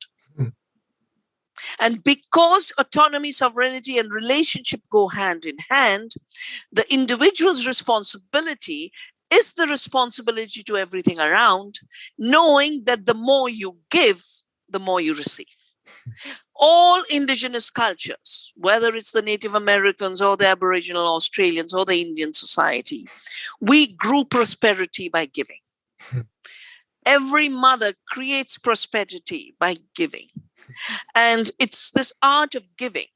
And because autonomy, sovereignty, and relationship go hand in hand, the individual's responsibility is the responsibility to everything around, knowing that the more you give, the more you receive. All indigenous cultures, whether it's the Native Americans or the Aboriginal Australians or the Indian society, we grew prosperity by giving. Every mother creates prosperity by giving. And it's this art of giving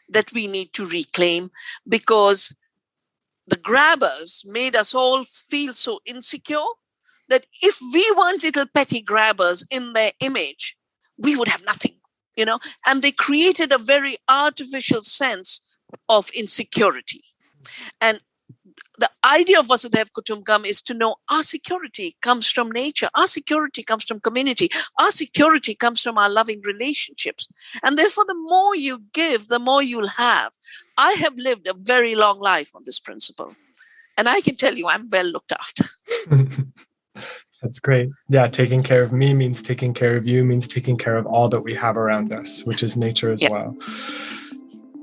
that we need to reclaim, because the grabbers made us all feel so insecure that if we weren't little petty grabbers in their image, we would have nothing, and they created a very artificial sense of insecurity. And the idea of Vasudeva Kutumbakam is to know our security comes from nature, our security comes from community, our security comes from our loving relationships. And therefore, the more you give, the more you'll have. I have lived a very long life on this principle. And I can tell you, I'm well looked after. That's great. Yeah, taking care of me means taking care of you, means taking care of all that we have around us, which is nature as well.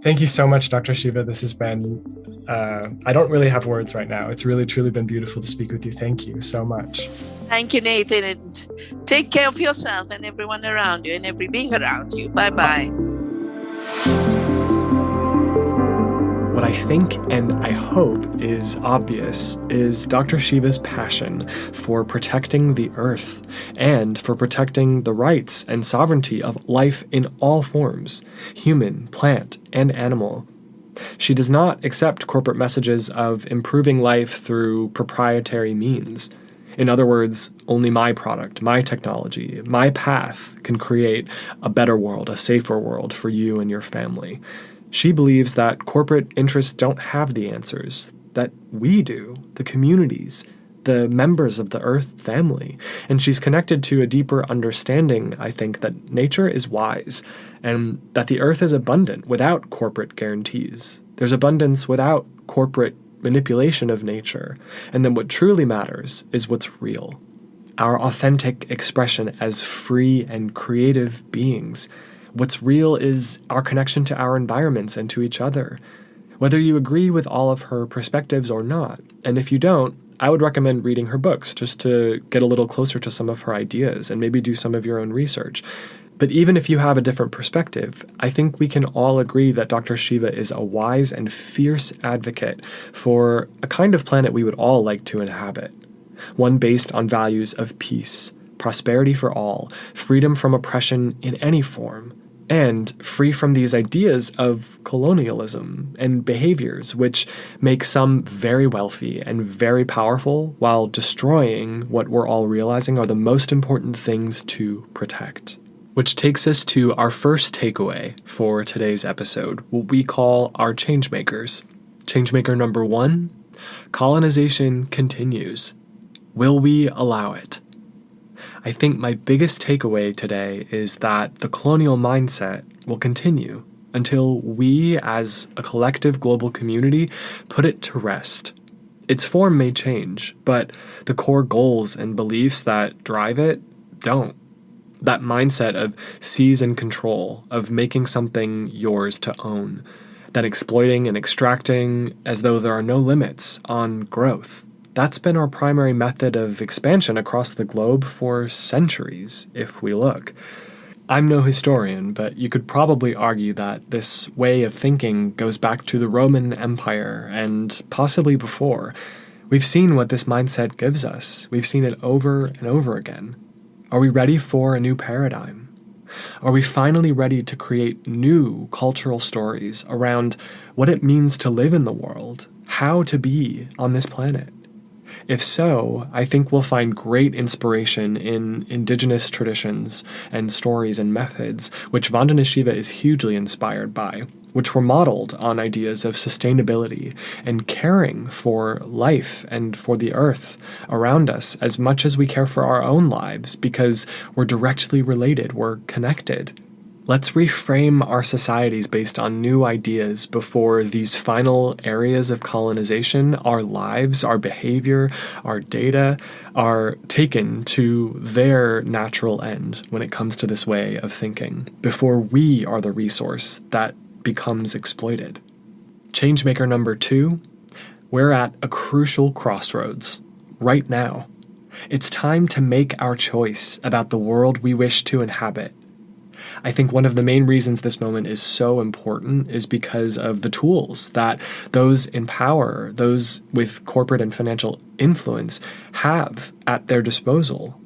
Thank you so much, Dr. Shiva. This has been, I don't really have words right now. It's really, truly been beautiful to speak with you. Thank you so much. Thank you, Nathan. And take care of yourself and everyone around you and every being around you. Bye-bye. What I think and I hope is obvious is Dr. Shiva's passion for protecting the earth and for protecting the rights and sovereignty of life in all forms, human, plant, and animal. She does not accept corporate messages of improving life through proprietary means. In other words, only my product, my technology, my path can create a better world, a safer world for you and your family. She believes that corporate interests don't have the answers, that we do, the communities, the members of the Earth family. And she's connected to a deeper understanding, I think, that nature is wise and that the Earth is abundant without corporate guarantees. There's abundance without corporate manipulation of nature. And then what truly matters is what's real, our authentic expression as free and creative beings. What's real is our connection to our environments and to each other, whether you agree with all of her perspectives or not. And if you don't, I would recommend reading her books just to get a little closer to some of her ideas and maybe do some of your own research. But even if you have a different perspective, I think we can all agree that Dr. Shiva is a wise and fierce advocate for a kind of planet we would all like to inhabit. One based on values of peace, prosperity for all, freedom from oppression in any form, and free from these ideas of colonialism and behaviors which make some very wealthy and very powerful while destroying what we're all realizing are the most important things to protect. Which takes us to our first takeaway for today's episode, what we call our changemakers. Changemaker number 1, colonization continues. Will we allow it? I think my biggest takeaway today is that the colonial mindset will continue until we, as a collective global community, put it to rest. Its form may change, but the core goals and beliefs that drive it don't. That mindset of seize and control, of making something yours to own, that exploiting and extracting as though there are no limits on growth. That's been our primary method of expansion across the globe for centuries, if we look. I'm no historian, but you could probably argue that this way of thinking goes back to the Roman Empire and possibly before. We've seen what this mindset gives us. We've seen it over and over again. Are we ready for a new paradigm? Are we finally ready to create new cultural stories around what it means to live in the world, how to be on this planet? If so, I think we'll find great inspiration in indigenous traditions and stories and methods, which Vandana Shiva is hugely inspired by, which were modeled on ideas of sustainability and caring for life and for the earth around us as much as we care for our own lives, because we're directly related, we're connected. Let's reframe our societies based on new ideas before these final areas of colonization, our lives, our behavior, our data, are taken to their natural end when it comes to this way of thinking, before we are the resource that becomes exploited. Changemaker number 2, we're at a crucial crossroads right now. It's time to make our choice about the world we wish to inhabit. I think one of the main reasons this moment is so important is because of the tools that those in power, those with corporate and financial influence, have at their disposal.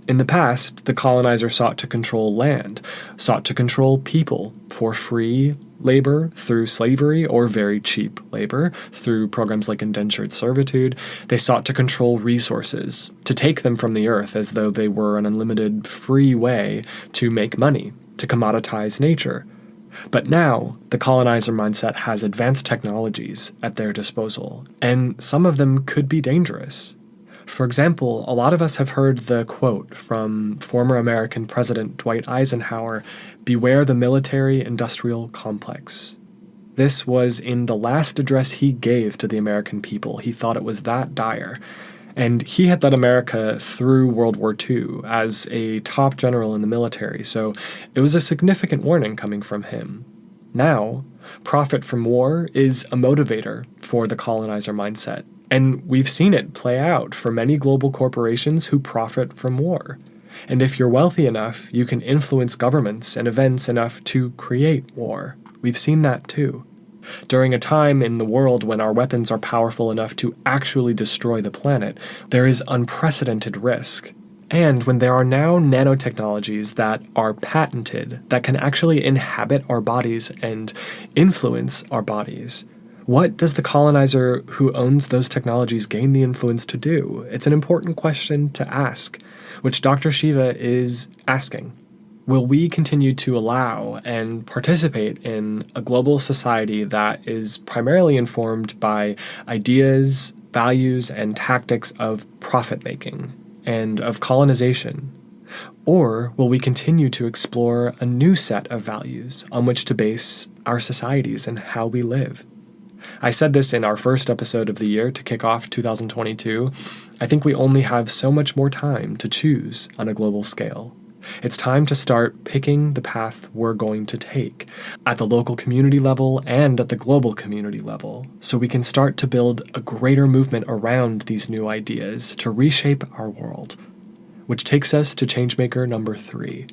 In the past, the colonizer sought to control land, sought to control people for free labor through slavery or very cheap labor through programs like indentured servitude. They sought to control resources, to take them from the earth as though they were an unlimited free way to make money, to commoditize nature. But now, the colonizer mindset has advanced technologies at their disposal, and some of them could be dangerous. For example, a lot of us have heard the quote from former American President Dwight Eisenhower, "Beware the military-industrial complex." This was in the last address he gave to the American people. He thought it was that dire. And he had led America through World War II as a top general in the military, so it was a significant warning coming from him. Now, profit from war is a motivator for the colonizer mindset, and we've seen it play out for many global corporations who profit from war. And if you're wealthy enough, you can influence governments and events enough to create war. We've seen that too. During a time in the world when our weapons are powerful enough to actually destroy the planet, there is unprecedented risk. And when there are now nanotechnologies that are patented, that can actually inhabit our bodies and influence our bodies, what does the colonizer who owns those technologies gain the influence to do? It's an important question to ask, which Dr. Shiva is asking. Will we continue to allow and participate in a global society that is primarily informed by ideas, values, and tactics of profit-making and of colonization? Or will we continue to explore a new set of values on which to base our societies and how we live? I said this in our first episode of the year to kick off 2022. I think we only have so much more time to choose on a global scale. It's time to start picking the path we're going to take at the local community level and at the global community level, so we can start to build a greater movement around these new ideas to reshape our world. Which takes us to changemaker number 3.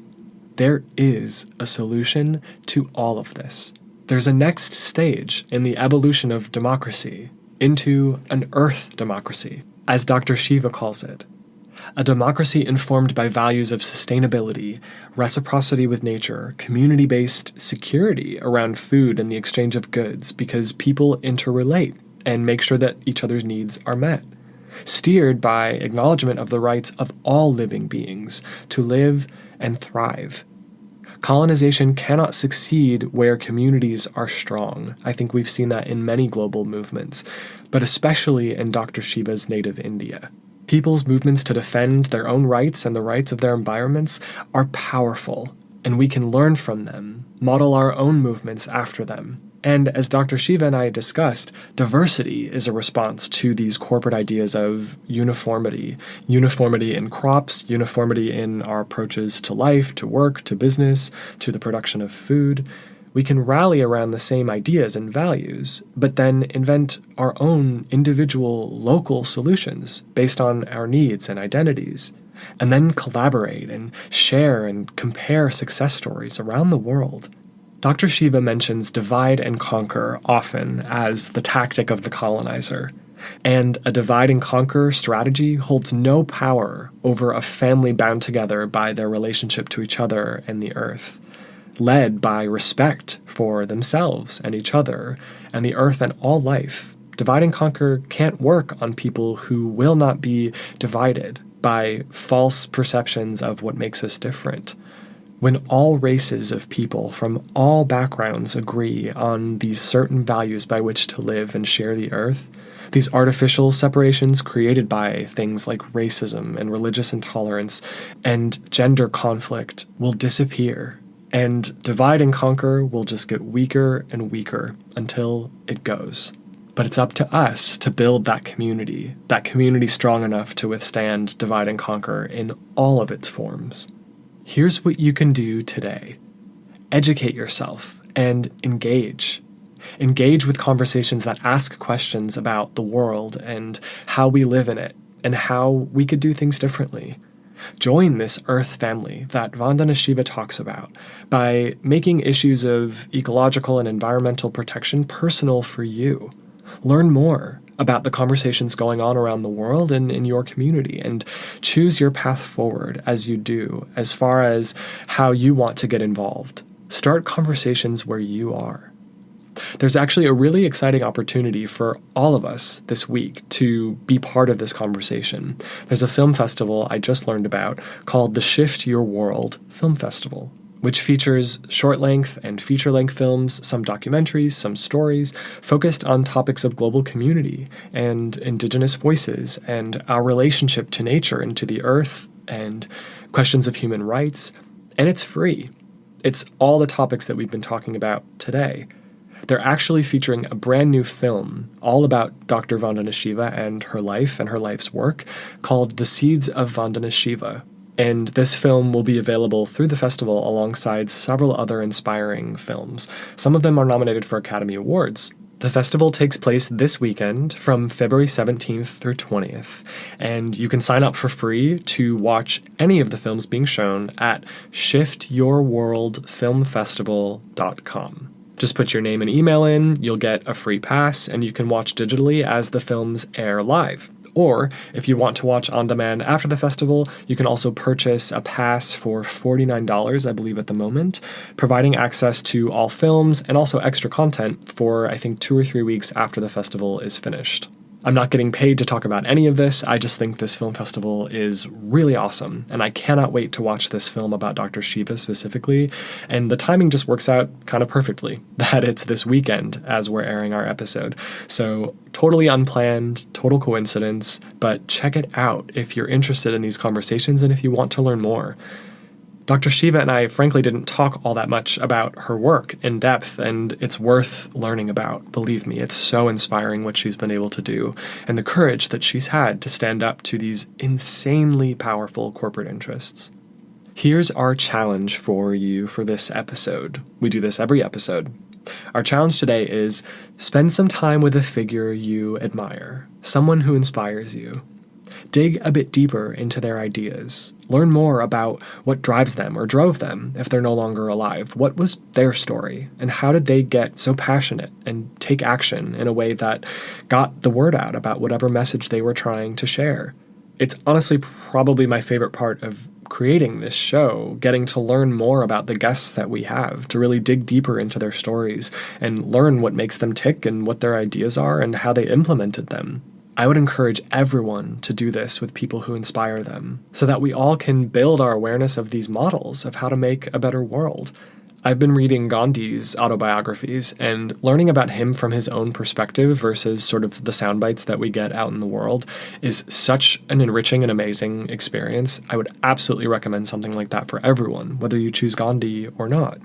there is a solution to all of this. There's a next stage in the evolution of democracy into an earth democracy, as Dr. Shiva calls it. A democracy informed by values of sustainability, reciprocity with nature, community-based security around food and the exchange of goods, because people interrelate and make sure that each other's needs are met. Steered by acknowledgement of the rights of all living beings to live and thrive. Colonization cannot succeed where communities are strong. I think we've seen that in many global movements, but especially in Dr. Shiva's native India. People's movements to defend their own rights and the rights of their environments are powerful, and we can learn from them, model our own movements after them. And as Dr. Shiva and I discussed, diversity is a response to these corporate ideas of uniformity. Uniformity in crops, uniformity in our approaches to life, to work, to business, to the production of food. We can rally around the same ideas and values, but then invent our own individual local solutions based on our needs and identities, and then collaborate and share and compare success stories around the world. Dr. Shiva mentions divide and conquer often as the tactic of the colonizer, and a divide and conquer strategy holds no power over a family bound together by their relationship to each other and the earth, led by respect for themselves and each other and the earth and all life. Divide and conquer can't work on people who will not be divided by false perceptions of what makes us different. When all races of people from all backgrounds agree on these certain values by which to live and share the earth, these artificial separations created by things like racism and religious intolerance and gender conflict will disappear, and divide and conquer will just get weaker and weaker until it goes. But it's up to us to build that community strong enough to withstand divide and conquer in all of its forms. Here's what you can do today. Educate yourself and engage. Engage with conversations that ask questions about the world and how we live in it and how we could do things differently. Join this Earth family that Vandana Shiva talks about by making issues of ecological and environmental protection personal for you. Learn more about the conversations going on around the world and in your community, and choose your path forward as you do, as far as how you want to get involved. Start conversations where you are. There's actually a really exciting opportunity for all of us this week to be part of this conversation. There's a film festival I just learned about called the Shift Your World Film Festival, which features short-length and feature-length films, some documentaries, some stories, focused on topics of global community and indigenous voices and our relationship to nature and to the earth and questions of human rights. And it's free. It's all the topics that we've been talking about today. They're actually featuring a brand new film all about Dr. Vandana Shiva and her life and her life's work called The Seeds of Vandana Shiva. And this film will be available through the festival alongside several other inspiring films. Some of them are nominated for Academy Awards. The festival takes place this weekend from February 17th through 20th, and you can sign up for free to watch any of the films being shown at shiftyourworldfilmfestival.com. Just put your name and email in, you'll get a free pass, and you can watch digitally as the films air live. Or, if you want to watch on demand after the festival, you can also purchase a pass for $49, I believe, at the moment, providing access to all films and also extra content for, I think, 2 or 3 weeks after the festival is finished. I'm not getting paid to talk about any of this. I just think this film festival is really awesome, and I cannot wait to watch this film about Dr. Shiva specifically, and the timing just works out kind of perfectly, that it's this weekend as we're airing our episode. So totally unplanned, total coincidence, but check it out if you're interested in these conversations and if you want to learn more. Dr. Shiva and I frankly didn't talk all that much about her work in depth, and it's worth learning about. Believe me, it's so inspiring what she's been able to do, and the courage that she's had to stand up to these insanely powerful corporate interests. Here's our challenge for you for this episode. We do this every episode. Our challenge today is spend some time with a figure you admire, someone who inspires you. dig a bit deeper into their ideas, learn more about what drives them or drove them if they're no longer alive. What was their story, and how did they get so passionate and take action in a way that got the word out about whatever message they were trying to share? It's honestly probably my favorite part of creating this show, getting to learn more about the guests that we have, to really dig deeper into their stories and learn what makes them tick and what their ideas are and how they implemented them. I would encourage everyone to do this with people who inspire them, so that we all can build our awareness of these models of how to make a better world. I've been reading Gandhi's autobiographies and learning about him from his own perspective versus sort of the soundbites that we get out in the world is such an enriching and amazing experience. I would absolutely recommend something like that for everyone, whether you choose Gandhi or not.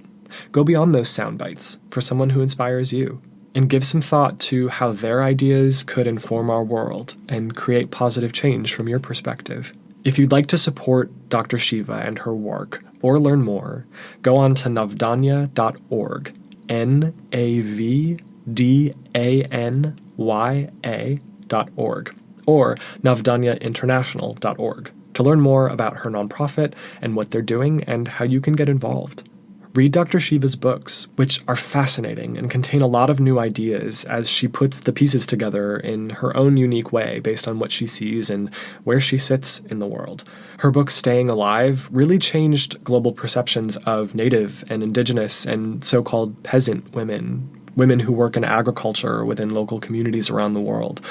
Go beyond those soundbites for someone who inspires you, and give some thought to how their ideas could inform our world and create positive change from your perspective. If you'd like to support Dr. Shiva and her work, or learn more, go on to navdanya.org, navdanya.org, or navdanyainternational.org, to learn more about her nonprofit and what they're doing and how you can get involved. Read Dr. Shiva's books, which are fascinating and contain a lot of new ideas as she puts the pieces together in her own unique way based on what she sees and where she sits in the world. Her book, Staying Alive, really changed global perceptions of Native and Indigenous and so-called peasant women who work in agriculture within local communities around the world.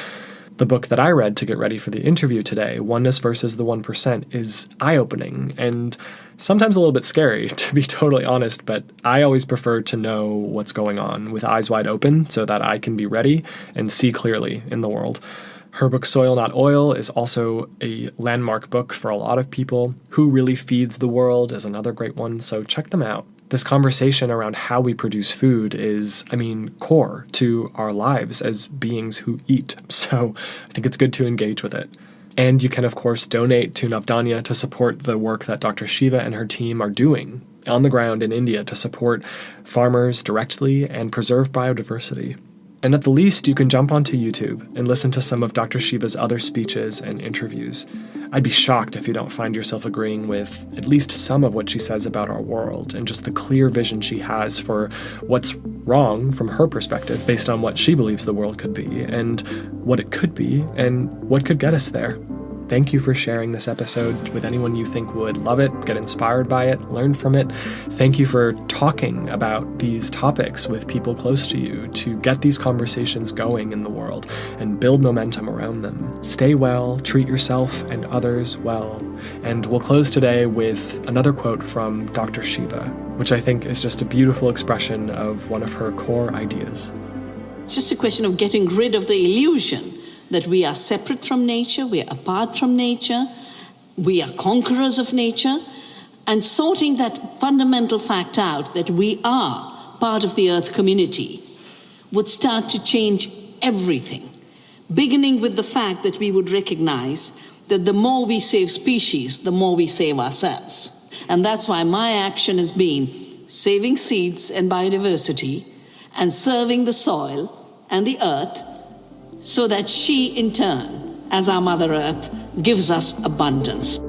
The book that I read to get ready for the interview today, Oneness versus the 1%, is eye-opening and sometimes a little bit scary, to be totally honest, but I always prefer to know what's going on with eyes wide open so that I can be ready and see clearly in the world. Her book, Soil Not Oil, is also a landmark book for a lot of people. Who Really Feeds the World is another great one, so check them out. This conversation around how we produce food is, core to our lives as beings who eat. So I think it's good to engage with it. And you can, of course, donate to Navdanya to support the work that Dr. Shiva and her team are doing on the ground in India to support farmers directly and preserve biodiversity. And at the least, you can jump onto YouTube and listen to some of Dr. Shiva's other speeches and interviews. I'd be shocked if you don't find yourself agreeing with at least some of what she says about our world and just the clear vision she has for what's wrong from her perspective based on what she believes the world could be and what it could be and what could get us there. Thank you for sharing this episode with anyone you think would love it, get inspired by it, learn from it. Thank you for talking about these topics with people close to you to get these conversations going in the world and build momentum around them. Stay well, treat yourself and others well. And we'll close today with another quote from Dr. Shiva, which I think is just a beautiful expression of one of her core ideas. It's just a question of getting rid of the illusion that we are separate from nature, we are apart from nature, we are conquerors of nature, and sorting that fundamental fact out that we are part of the Earth community would start to change everything, beginning with the fact that we would recognize that the more we save species, the more we save ourselves. And that's why my action has been saving seeds and biodiversity and serving the soil and the earth so that she, in turn, as our Mother Earth, gives us abundance.